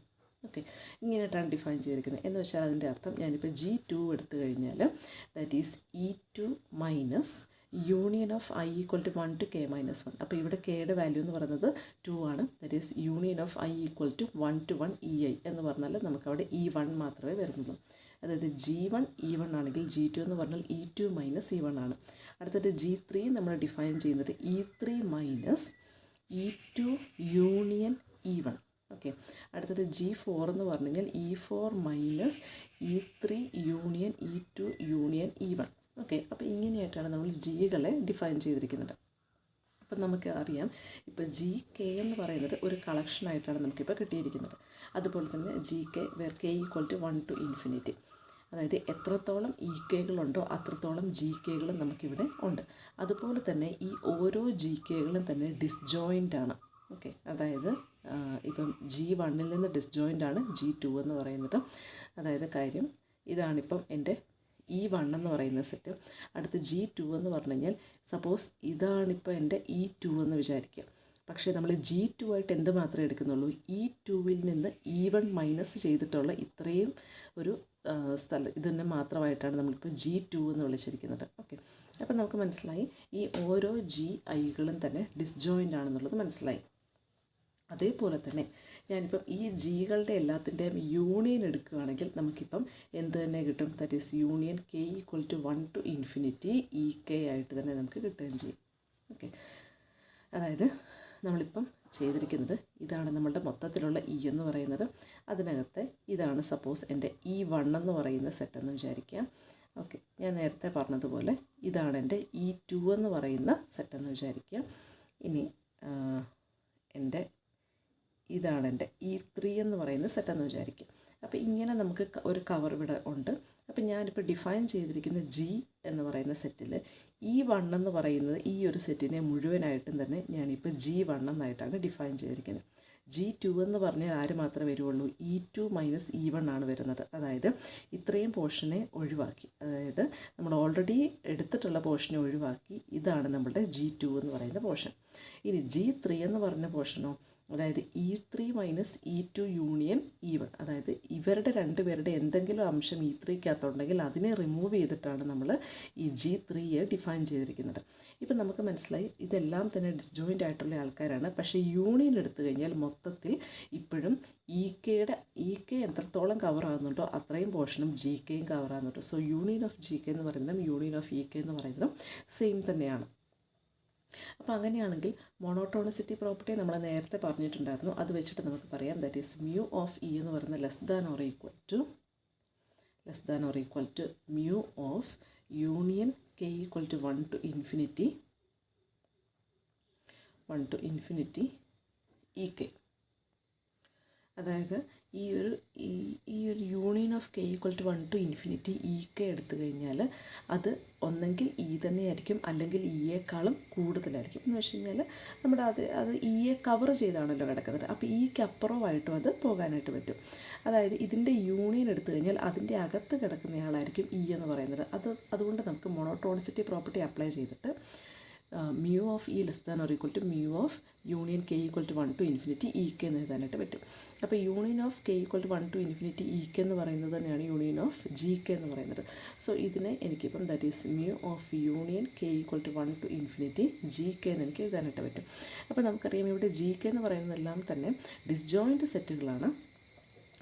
Okay, ഇങ്ങനെയായിട്ടാണ് ഡിഫൈൻ ചെയ്തിരിക്കുന്നത്. എന്ന് വെച്ചാൽ അതിൻ്റെ അർത്ഥം ഞാനിപ്പോൾ G2 എടുത്തു കഴിഞ്ഞാൽ that is E2 minus union of I equal to 1 to K minus 1. അപ്പോൾ ഇവിടെ Kയുടെ വാല്യൂ എന്ന് പറയുന്നത് 2 ആണ്. That is union of I equal to 1 to 1 EI എന്ന് പറഞ്ഞാൽ നമുക്കവിടെ E1 മാത്രമേ വരുന്നുള്ളൂ. അതായത് G1 E1 ആണെങ്കിൽ G2 എന്ന് പറഞ്ഞാൽ E2 മൈനസ് E1 ആണ്. അടുത്തിട്ട് G3 നമ്മൾ ഡിഫൈൻ ചെയ്യുന്നത് E3 minus E2 union E1. Okay, അടുത്തത് G4 എന്ന് പറഞ്ഞു കഴിഞ്ഞാൽ E4 minus E3 union E2 union E1. Okay, അപ്പോൾ ഇങ്ങനെയായിട്ടാണ് നമ്മൾ ജികളെ ഡിഫൈൻ ചെയ്തിരിക്കുന്നത്. അപ്പം നമുക്ക് അറിയാം ഇപ്പോൾ GK എന്ന് പറയുന്നത് ഒരു കളക്ഷനായിട്ടാണ് നമുക്കിപ്പോൾ കിട്ടിയിരിക്കുന്നത്. അതുപോലെ തന്നെ GK where K equal to 1 to infinity. അതായത് എത്രത്തോളം EKകളുണ്ടോ അത്രത്തോളം GKകളും നമുക്കിവിടെ ഉണ്ട്. അതുപോലെ തന്നെ ഈ ഓരോ GKകളും തന്നെ ഡിസ്ജോയിൻ്റ് ആണ്. ഓക്കെ, അതായത് ഇപ്പം G1ൽ നിന്ന് ഡിസ്ജോയിൻ്റ് ആണ് G2 എന്ന് പറയുന്നത്. അതായത് കാര്യം ഇതാണിപ്പം എൻ്റെ E1 എന്ന് പറയുന്ന സെറ്റ്. അടുത്ത് G2 എന്ന് പറഞ്ഞു കഴിഞ്ഞാൽ സപ്പോസ് ഇതാണിപ്പോൾ എൻ്റെ E2 എന്ന് വിചാരിക്കുക. പക്ഷേ നമ്മൾ G2 ആയിട്ട് എന്ത് മാത്രമേ എടുക്കുന്നുള്ളൂ? E2വിൽ നിന്ന് E1 മൈനസ് ചെയ്തിട്ടുള്ള ഇത്രയും ഒരു ഇതിനെ മാത്രമായിട്ടാണ് നമ്മളിപ്പോൾ G2 എന്ന് വിളിച്ചിരിക്കുന്നത്. ഓക്കെ, അപ്പോൾ നമുക്ക് മനസ്സിലായി ഈ ഓരോ GIകളും തന്നെ ഡിസ്ജോയിൻ്റ് ആണെന്നുള്ളത് മനസ്സിലായി. അതേപോലെ തന്നെ ഞാനിപ്പം ഈ ജികളുടെ എല്ലാത്തിൻ്റെയും യൂണിയൻ എടുക്കുകയാണെങ്കിൽ നമുക്കിപ്പം എന്ത് തന്നെ കിട്ടും? That is union K equal to 1 to infinity EK ആയിട്ട് തന്നെ നമുക്ക് കിട്ടുകയും ചെയ്യും. ഓക്കെ, അതായത് നമ്മളിപ്പം ചെയ്തിരിക്കുന്നത് ഇതാണ് നമ്മളുടെ മൊത്തത്തിലുള്ള E എന്ന് പറയുന്നത്. അതിനകത്തെ ഇതാണ് സപ്പോസ് എൻ്റെ E1 എന്ന് പറയുന്ന സെറ്റെന്ന് വിചാരിക്കാം. ഓക്കെ, ഞാൻ നേരത്തെ പറഞ്ഞതുപോലെ ഇതാണ് എൻ്റെ E2 എന്ന് പറയുന്ന സെറ്റെന്ന് വിചാരിക്കാം. ഇനി ഇതാണ് എൻ്റെ E3 എന്ന് പറയുന്ന സെറ്റെന്ന് വിചാരിക്കുക. അപ്പോൾ ഇങ്ങനെ നമുക്ക് ഒരു കവർ ഇവിടെ ഉണ്ട്. അപ്പോൾ ഞാനിപ്പോൾ ഡിഫൈൻ ചെയ്തിരിക്കുന്ന G എന്ന് പറയുന്ന സെറ്റിൽ E1 എന്ന് പറയുന്നത് ഈ ഒരു സെറ്റിനെ മുഴുവനായിട്ടും തന്നെ ഞാനിപ്പോൾ G1 എന്നായിട്ടാണ് ഡിഫൈൻ ചെയ്തിരിക്കുന്നത്. G2 എന്ന് പറഞ്ഞാൽ ആര് മാത്രമേ വരുള്ളൂ? E2 മൈനസ് E1 ആണ് വരുന്നത്. അതായത് ഇത്രയും പോർഷനെ ഒഴിവാക്കി, അതായത് നമ്മൾ ഓൾറെഡി എടുത്തിട്ടുള്ള പോർഷനെ ഒഴിവാക്കി ഇതാണ് നമ്മളുടെ G2 എന്ന് പറയുന്ന പോർഷൻ. ഇനി G3 എന്ന് പറഞ്ഞ പോർഷനോ അതായത് E3 minus E2 union E1. അതായത് ഇവരുടെ രണ്ടുപേരുടെ എന്തെങ്കിലും അംശം E3ക്കകത്തുണ്ടെങ്കിൽ അതിനെ റിമൂവ് ചെയ്തിട്ടാണ് നമ്മൾ ഈ G3യെ ഡിഫൈൻ ചെയ്തിരിക്കുന്നത്. ഇപ്പം നമുക്ക് മനസ്സിലായി ഇതെല്ലാം തന്നെ ഡിസ്ജോയിൻ്റ് ആയിട്ടുള്ള ആൾക്കാരാണ്. പക്ഷേ യൂണിയൻ എടുത്തു കഴിഞ്ഞാൽ മൊത്തത്തിൽ ഇപ്പോഴും EK എത്രത്തോളം കവർ ആകുന്നുണ്ടോ അത്രയും പോർഷനും GKയും കവർ ആകുന്നുണ്ട്. സോ യൂണിയൻ ഓഫ് GK എന്ന് പറയുന്നതും യൂണിയൻ ഓഫ് EK എന്ന് പറയുന്നതും സെയിം തന്നെയാണ്. അപ്പോൾ അങ്ങനെയാണെങ്കിൽ മൊണോട്ടോണിസിറ്റി പ്രോപ്പർട്ടി നമ്മൾ നേരത്തെ പറഞ്ഞിട്ടുണ്ടായിരുന്നു. അത് വെച്ചിട്ട് നമുക്ക് പറയാം that is mu of E എന്ന് പറയുന്നത് less than or equal to mu of union k equal to 1 to infinity E K. അതായത് ഈ ഒരു union of k equal to 1 to infinity E K എടുത്തു കഴിഞ്ഞാൽ അത് ഒന്നെങ്കിൽ ഇ തന്നെയായിരിക്കും, അല്ലെങ്കിൽ ഇയേക്കാളും കൂടുതലായിരിക്കും. എന്ന് വെച്ച് കഴിഞ്ഞാൽ നമ്മുടെ അത് ഇയെ കവർ ചെയ്താണല്ലോ കിടക്കുന്നത്. അപ്പോൾ ഇക്ക് അപ്പുറമായിട്ടും അത് പോകാനായിട്ട് പറ്റും. അതായത് ഇതിൻ്റെ യൂണിയൻ എടുത്തു കഴിഞ്ഞാൽ അതിൻ്റെ അകത്ത് കിടക്കുന്നയാളായിരിക്കും ഇ എന്ന് പറയുന്നത്. അതുകൊണ്ട് നമുക്ക് മോണോട്ടോണിസിറ്റി പ്രോപ്പർട്ടി അപ്ലൈ ചെയ്തിട്ട് mu of e less than or equal to mu of union k equal to 1 to infinity E K എന്ന് എഴുതാനായിട്ട് പറ്റും. അപ്പോൾ union of k equal to 1 to infinity E K എന്ന് പറയുന്നത് തന്നെയാണ് യൂണിയൻ ഓഫ് ജി കെ എന്ന് പറയുന്നത്. So ഇതിനെ എനിക്കിപ്പം that is mu of union k equal to 1 to infinity G K എന്ന് എനിക്ക് എഴുതാനായിട്ട് പറ്റും. അപ്പോൾ നമുക്കറിയാം ഇവിടെ ജി കെ എന്ന് പറയുന്നതെല്ലാം തന്നെ ഡിസ്ജോയിൻറ്റ് സെറ്റുകളാണ്.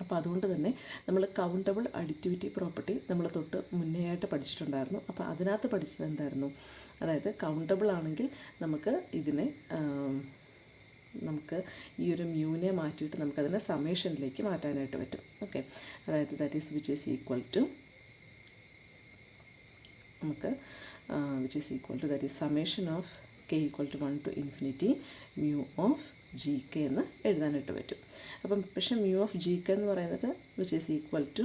അപ്പോൾ അതുകൊണ്ട് തന്നെ നമ്മൾ കൗണ്ടബിൾ അഡിറ്റിവിറ്റി പ്രോപ്പർട്ടി നമ്മൾ തൊട്ട് മുന്നേ ആയിട്ട് പഠിച്ചിട്ടുണ്ടായിരുന്നു. അപ്പോൾ അതിനകത്ത് പഠിച്ചത് എന്തായിരുന്നു? അതായത് കൗണ്ടബിൾ ആണെങ്കിൽ നമുക്ക് ഈ ഒരു മ്യൂനെ മാറ്റിയിട്ട് നമുക്കതിനെ സമേഷനിലേക്ക് മാറ്റാനായിട്ട് പറ്റും. ഓക്കെ, അതായത് that is which is equal to that is summation of k equal to 1 to infinity mu of G K എന്ന് എഴുതാനായിട്ട് പറ്റും. അപ്പം പക്ഷേ mu ഓഫ് ജി കെ എന്ന് പറയുന്നത് വിച്ച് ഈസ് ഈക്വൽ ടു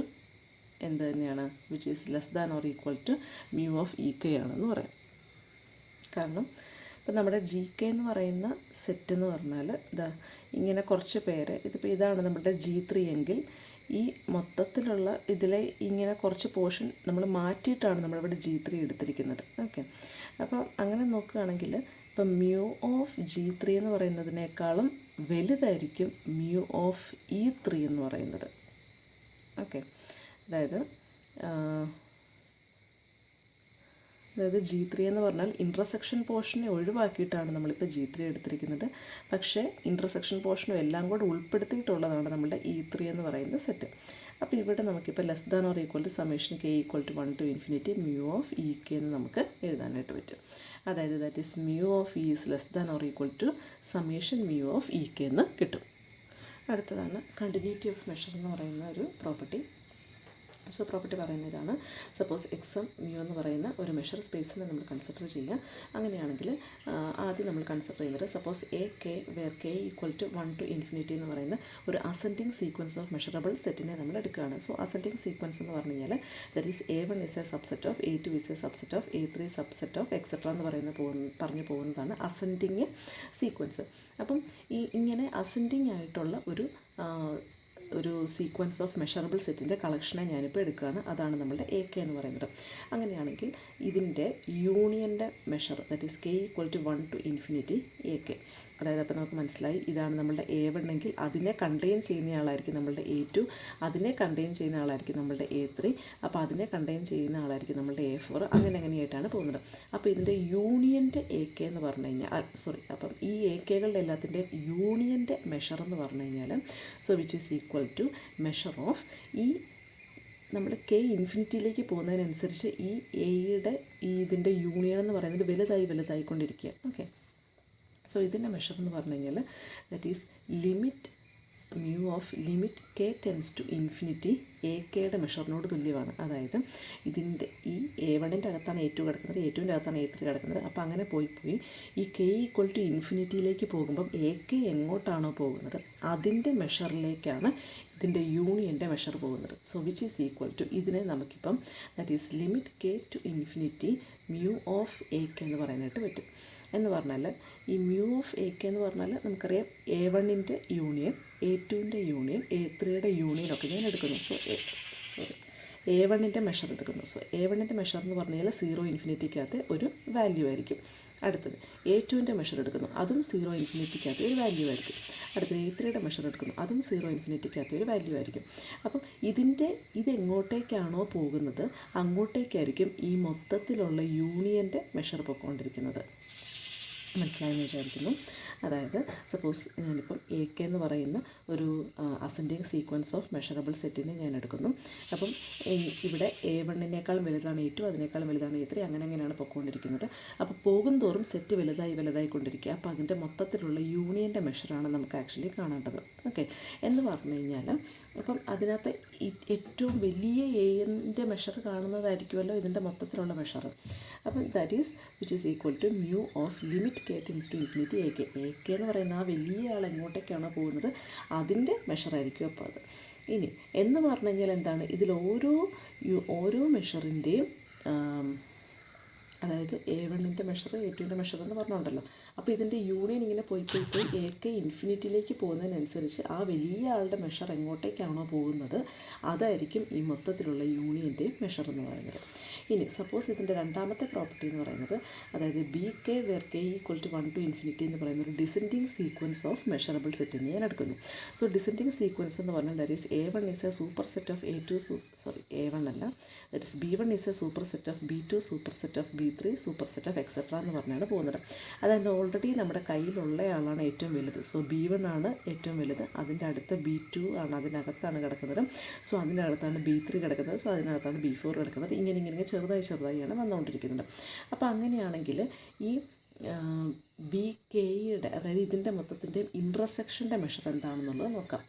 എന്ത് തന്നെയാണ്? Which is less than or equal to mu of E K ആണെന്ന് പറയാം. കാരണം ഇപ്പം നമ്മുടെ ജി കെ എന്ന് പറയുന്ന സെറ്റ് എന്ന് പറഞ്ഞാൽ ഇങ്ങനെ കുറച്ച് പേര്, ഇതിപ്പോൾ ഇതാണ് നമ്മുടെ G3 എങ്കിൽ ഈ മൊത്തത്തിലുള്ള ഇതിലെ ഇങ്ങനെ കുറച്ച് പോർഷൻ നമ്മൾ മാറ്റിയിട്ടാണ് നമ്മളിവിടെ G3 എടുത്തിരിക്കുന്നത്. ഓക്കെ, അപ്പം അങ്ങനെ നോക്കുകയാണെങ്കിൽ ഇപ്പം mu ഓഫ് G3 എന്ന് പറയുന്നതിനേക്കാളും വലുതായിരിക്കും mu ഓഫ് E3 എന്ന് പറയുന്നത്. ഓക്കെ, അതായത് G3 എന്ന് പറഞ്ഞാൽ ഇൻറ്റർസെക്ഷൻ പോർഷനെ ഒഴിവാക്കിയിട്ടാണ് നമ്മളിപ്പോൾ G3 എടുത്തിരിക്കുന്നത്. പക്ഷേ ഇൻറ്റർസെക്ഷൻ പോർഷനും എല്ലാം കൂടെ ഉൾപ്പെടുത്തിയിട്ടുള്ളതാണ് നമ്മുടെ E3 എന്ന് പറയുന്ന സെറ്റ്. അപ്പോൾ ഇവിടെ നമുക്കിപ്പോൾ less than or equal to summation k equal to 1 to infinity mu of E K എന്ന് നമുക്ക് എഴുതാനായിട്ട് പറ്റും. അതായത് that is mu of E is less than or equal to summation mu of E K എന്ന് കിട്ടും. അടുത്തതാണ് continuity of measure എന്ന് പറയുന്ന ഒരു പ്രോപ്പർട്ടി. സോ പ്രോപ്പർട്ടി പറയുന്ന ഇതാണ്. സപ്പോസ് എക്സും മ്യൂ എന്ന് പറയുന്ന ഒരു മെഷർ സ്പേസിനെ നമ്മൾ കൺസിഡർ ചെയ്യുക. അങ്ങനെയാണെങ്കിൽ ആദ്യം നമ്മൾ കൺസിഡർ ചെയ്യുന്നത് suppose k where k equal to 1 to infinity എന്ന് പറയുന്ന ഒരു അസെൻഡിങ് സീക്വൻസ് ഓഫ് മെഷറബിൾ സെറ്റിനെ നമ്മൾ എടുക്കുകയാണ്. സോ അസെൻഡിങ് സീക്വൻസ് എന്ന് പറഞ്ഞു കഴിഞ്ഞാൽ that is A1 is A subset of A2 is A subset of A3 subset of etcetera എന്ന് പറഞ്ഞു പോകുന്നതാണ് അസെൻഡിങ് സീക്വൻസ്. അപ്പം ഇങ്ങനെ അസെൻഡിങ് ആയിട്ടുള്ള ഒരു സീക്വൻസ് ഓഫ് മെഷറബിൾ സെറ്റിൻ്റെ കളക്ഷനെ ഞാനിപ്പോൾ എടുക്കുകയാണ്. അതാണ് നമ്മളുടെ AK എന്ന് പറയുന്നത്. അങ്ങനെയാണെങ്കിൽ ഇതിൻ്റെ യൂണിയൻ്റെ measure that is k equal to 1 to infinity AK. അതായത് അപ്പോൾ നമുക്ക് മനസ്സിലായി ഇതാണ് നമ്മളുടെ A1 എങ്കിൽ അതിനെ കണ്ടെയ്ൻ ചെയ്യുന്ന ആളായിരിക്കും നമ്മളുടെ A2, അതിനെ കണ്ടെയ്ൻ ചെയ്യുന്ന ആളായിരിക്കും നമ്മളുടെ A3, അപ്പോൾ അതിനെ കണ്ടെയ്ൻ ചെയ്യുന്ന ആളായിരിക്കും നമ്മളുടെ A4. അങ്ങനെയായിട്ടാണ് പോകുന്നത്. അപ്പോൾ ഇതിൻ്റെ യൂണിയൻ്റെ AK എന്ന് പറഞ്ഞു കഴിഞ്ഞാൽ അപ്പം ഈ AKകളുടെ എല്ലാത്തിൻ്റെ യൂണിയൻ്റെ മെഷർ എന്ന് പറഞ്ഞു കഴിഞ്ഞാൽ so which is equal to measure of ഈ നമ്മൾ k ഇൻഫിനിറ്റിയിലേക്ക് പോകുന്നതിനനുസരിച്ച് ഈ ഇതിൻ്റെ യൂണിയൻ എന്ന് പറയുന്നത് വലുതായിക്കൊണ്ടിരിക്കുക. ഓക്കെ, സോ ഇതിൻ്റെ മെഷർ എന്ന് പറഞ്ഞു കഴിഞ്ഞാൽ that is limit mu of limit k tends to infinity AKയുടെ മെഷറിനോട് തുല്യമാണ്. അതായത് ഇതിൻ്റെ ഈ A1ൻ്റെ അകത്താണ് A2 കിടക്കുന്നത്, A2ൻ്റെ അകത്താണ് A3 കിടക്കുന്നത്. അപ്പോൾ അങ്ങനെ പോയി ഈ k ഈക്വൽ ടു ഇൻഫിനിറ്റിയിലേക്ക് പോകുമ്പം AK എങ്ങോട്ടാണോ പോകുന്നത് അതിൻ്റെ മെഷറിലേക്കാണ് ഇതിൻ്റെ യൂണിയൻ്റെ മെഷർ പോകുന്നത്. So which is equal to ഇതിനെ നമുക്കിപ്പം that is limit k to infinity mu of AK എന്ന് പറയാനായിട്ട് പറ്റും. എന്ന് പറഞ്ഞാൽ ഈ mu ഓഫ് AK എന്ന് പറഞ്ഞാൽ നമുക്കറിയാം A1ൻ്റെ യൂണിയൻ, A2ൻ്റെ യൂണിയൻ, A3യുടെ യൂണിയനൊക്കെ ഞാൻ എടുക്കുന്നു. സോ A1ൻ്റെ മെഷർ എടുക്കുന്നു. സോ A1ൻ്റെ മെഷർ എന്ന് പറഞ്ഞാൽ 0 ഇൻഫിനിറ്റിക്കകത്ത് ഒരു വാല്യൂ ആയിരിക്കും. അടുത്തത് A2ൻ്റെ മെഷർ എടുക്കുന്നു, അതും 0 ഇൻഫിനിറ്റിക്കകത്ത് ഒരു വാല്യൂ ആയിരിക്കും. അടുത്തത് A3യുടെ മെഷർ എടുക്കുന്നു, അതും 0 ഇൻഫിനിറ്റിക്കകത്ത് ഒരു വാല്യൂ ആയിരിക്കും. അപ്പം ഇതെങ്ങോട്ടേക്കാണോ പോകുന്നത് അങ്ങോട്ടേക്കായിരിക്കും ഈ മൊത്തത്തിലുള്ള യൂണിയൻ്റെ മെഷർ പൊയ്ക്കൊണ്ടിരിക്കുന്നത്. മനസ്സിലായെന്ന് വിചാരിക്കുന്നു. അതായത് സപ്പോസ് ഞാനിപ്പം AK എന്ന് പറയുന്ന ഒരു അസെൻഡിങ് സീക്വൻസ് ഓഫ് മെഷറബിൾ സെറ്റിനെ ഞാൻ എടുക്കുന്നു. അപ്പം ഇവിടെ A1-നേക്കാളും വലുതാണ് A2, അതിനേക്കാളും വലുതാണ് A3, അങ്ങനെയാണ് പൊയ്ക്കൊണ്ടിരിക്കുന്നത്. അപ്പോൾ പോകും തോറും സെറ്റ് വലുതായിക്കൊണ്ടിരിക്കുക. അപ്പോൾ അതിൻ്റെ മൊത്തത്തിലുള്ള യൂണിയൻ്റെ മെഷറാണ് നമുക്ക് ആക്ച്വലി കാണേണ്ടത്. ഓക്കെ, എന്ന് പറഞ്ഞു കഴിഞ്ഞാൽ അപ്പം അതിനകത്ത് ഏറ്റവും വലിയ എൻ്റെ മെഷർ കാണുന്നതായിരിക്കുമല്ലോ ഇതിൻ്റെ മൊത്തത്തിലുള്ള മെഷർ. അപ്പം that is which is equal to mu of limit K tends to infinity A K. A K എന്ന് പറയുന്ന ആ വലിയ ആൾ എങ്ങോട്ടേക്കാണോ പോകുന്നത് അതിൻ്റെ മെഷറായിരിക്കും അപ്പോൾ അത്. ഇനി എന്ന് പറഞ്ഞു കഴിഞ്ഞാൽ എന്താണ്, ഇതിൽ ഓരോ മെഷറിൻ്റെയും അതായത് A1ൻ്റെ മെഷർ A2ൻ്റെ മെഷർ എന്ന് പറഞ്ഞുണ്ടല്ലോ. അപ്പോൾ ഇതിൻ്റെ യൂണിയൻ ഇങ്ങനെ പോയി എ കെ ഇൻഫിനിറ്റിയിലേക്ക് പോകുന്നതിനനുസരിച്ച് ആ വലിയ ആളുടെ മെഷർ എങ്ങോട്ടേക്കാണോ പോകുന്നത് അതായിരിക്കും ഈ മൊത്തത്തിലുള്ള യൂണിയൻ്റെ മെഷർ എന്ന് പറയുന്നത്. ഇനി സപ്പോസ് ഇതിൻ്റെ രണ്ടാമത്തെ പ്രോപ്പർട്ടി എന്ന് പറയുന്നത്, അതായത് B K where K equal to 1 to infinity എന്ന് പറയുന്ന ഒരു ഡിസെൻഡിങ് സീക്വൻസ് ഓഫ് മെഷറബിൾ സെറ്റിന് ഞാൻ എടുക്കുന്നു. സോ ഡിസെൻഡിങ് സീക്വൻസ് എന്ന് പറഞ്ഞാൽ that is A1 is A super set of A1 അല്ല, that is B1 is A super set of B2 super set of B3 super set of etcetera എന്ന് പറഞ്ഞാണ് പോകുന്നത്. അതായത് ഓൾറെഡി നമ്മുടെ കയ്യിലുള്ള ആളാണ് ഏറ്റവും വലുത്. സോ B1 ആണ് ഏറ്റവും വലുത്, അതിൻ്റെ അടുത്ത B2 ആണ്, അതിനകത്താണ് കിടക്കുന്നത്. സോ അതിനകത്താണ് B3 കിടക്കുന്നത്, സോ അതിനകത്താണ് B4 കിടക്കുന്നത്. ഇങ്ങനെ ചെറുതായിയാണ് വന്നുകൊണ്ടിരിക്കുന്നത്. അപ്പോൾ അങ്ങനെയാണെങ്കിൽ ഈ ബി കെയുടെ അതായത് ഇതിൻ്റെ മൊത്തത്തിൻ്റെ ഇൻ്റർസെക്ഷൻ്റെ മെഷർ എന്താണെന്നുള്ളത് നോക്കാം.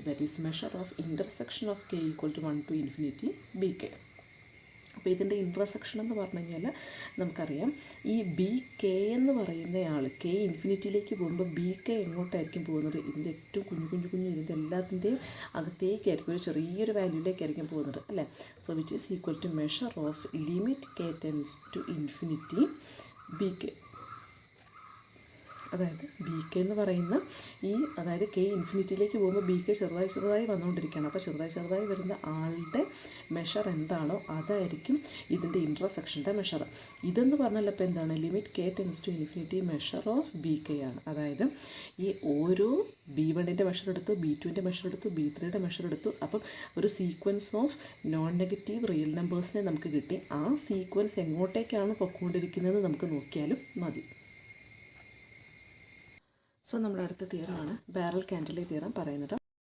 That is measure of intersection of K equal to 1 to infinity B K. അപ്പോൾ ഇതിൻ്റെ ഇൻ്റർസെക്ഷൻ എന്ന് പറഞ്ഞു കഴിഞ്ഞാൽ നമുക്കറിയാം, ഈ ബി കെ എന്ന് പറയുന്ന ആൾ കെ ഇൻഫിനിറ്റിയിലേക്ക് പോകുമ്പോൾ ബി കെ എങ്ങോട്ടായിരിക്കും പോകുന്നത്, ഇതിൻ്റെ ഏറ്റവും കുഞ്ഞു ഇതിൻ്റെ എല്ലാത്തിൻ്റെയും അകത്തേക്കായിരിക്കും, ഒരു ചെറിയൊരു വാല്യൂയിലേക്കായിരിക്കും പോകുന്നത് അല്ലേ. So which is equal to measure of limit K tends to infinity B K. അതായത് ബി കെ എന്ന് പറയുന്ന അതായത് കെ ഇൻഫിനിറ്റിയിലേക്ക് പോകുമ്പോൾ ബി കെ ചെറുതായി വന്നുകൊണ്ടിരിക്കുകയാണ്. അപ്പോൾ ചെറുതായി വരുന്ന ആളുടെ മെഷർ എന്താണോ അതായിരിക്കും ഇതിൻ്റെ ഇൻ്റർസെക്ഷൻ്റെ മെഷർ. ഇതെന്ന് പറഞ്ഞാൽ ഇപ്പോൾ എന്താണ്, limit K tends to infinity measure of B K ആണ്. അതായത് ഈ ഓരോ B1ൻ്റെ മെഷർ എടുത്തു, B2ൻ്റെ മെഷർ എടുത്തു, B3യുടെ മെഷർ എടുത്തു. അപ്പം ഒരു sequence of non negative real നമ്പേഴ്സിനെ നമുക്ക് കിട്ടി. ആ സീക്വൻസ് എങ്ങോട്ടേക്കാണ് പൊയ്ക്കൊണ്ടിരിക്കുന്നത് നമുക്ക് നോക്കിയാലും മതി. സോ നമ്മുടെ അടുത്ത തിയറമാണ് ബാരൽ കാൻഡിലേ തിയറം പറയുന്നത്.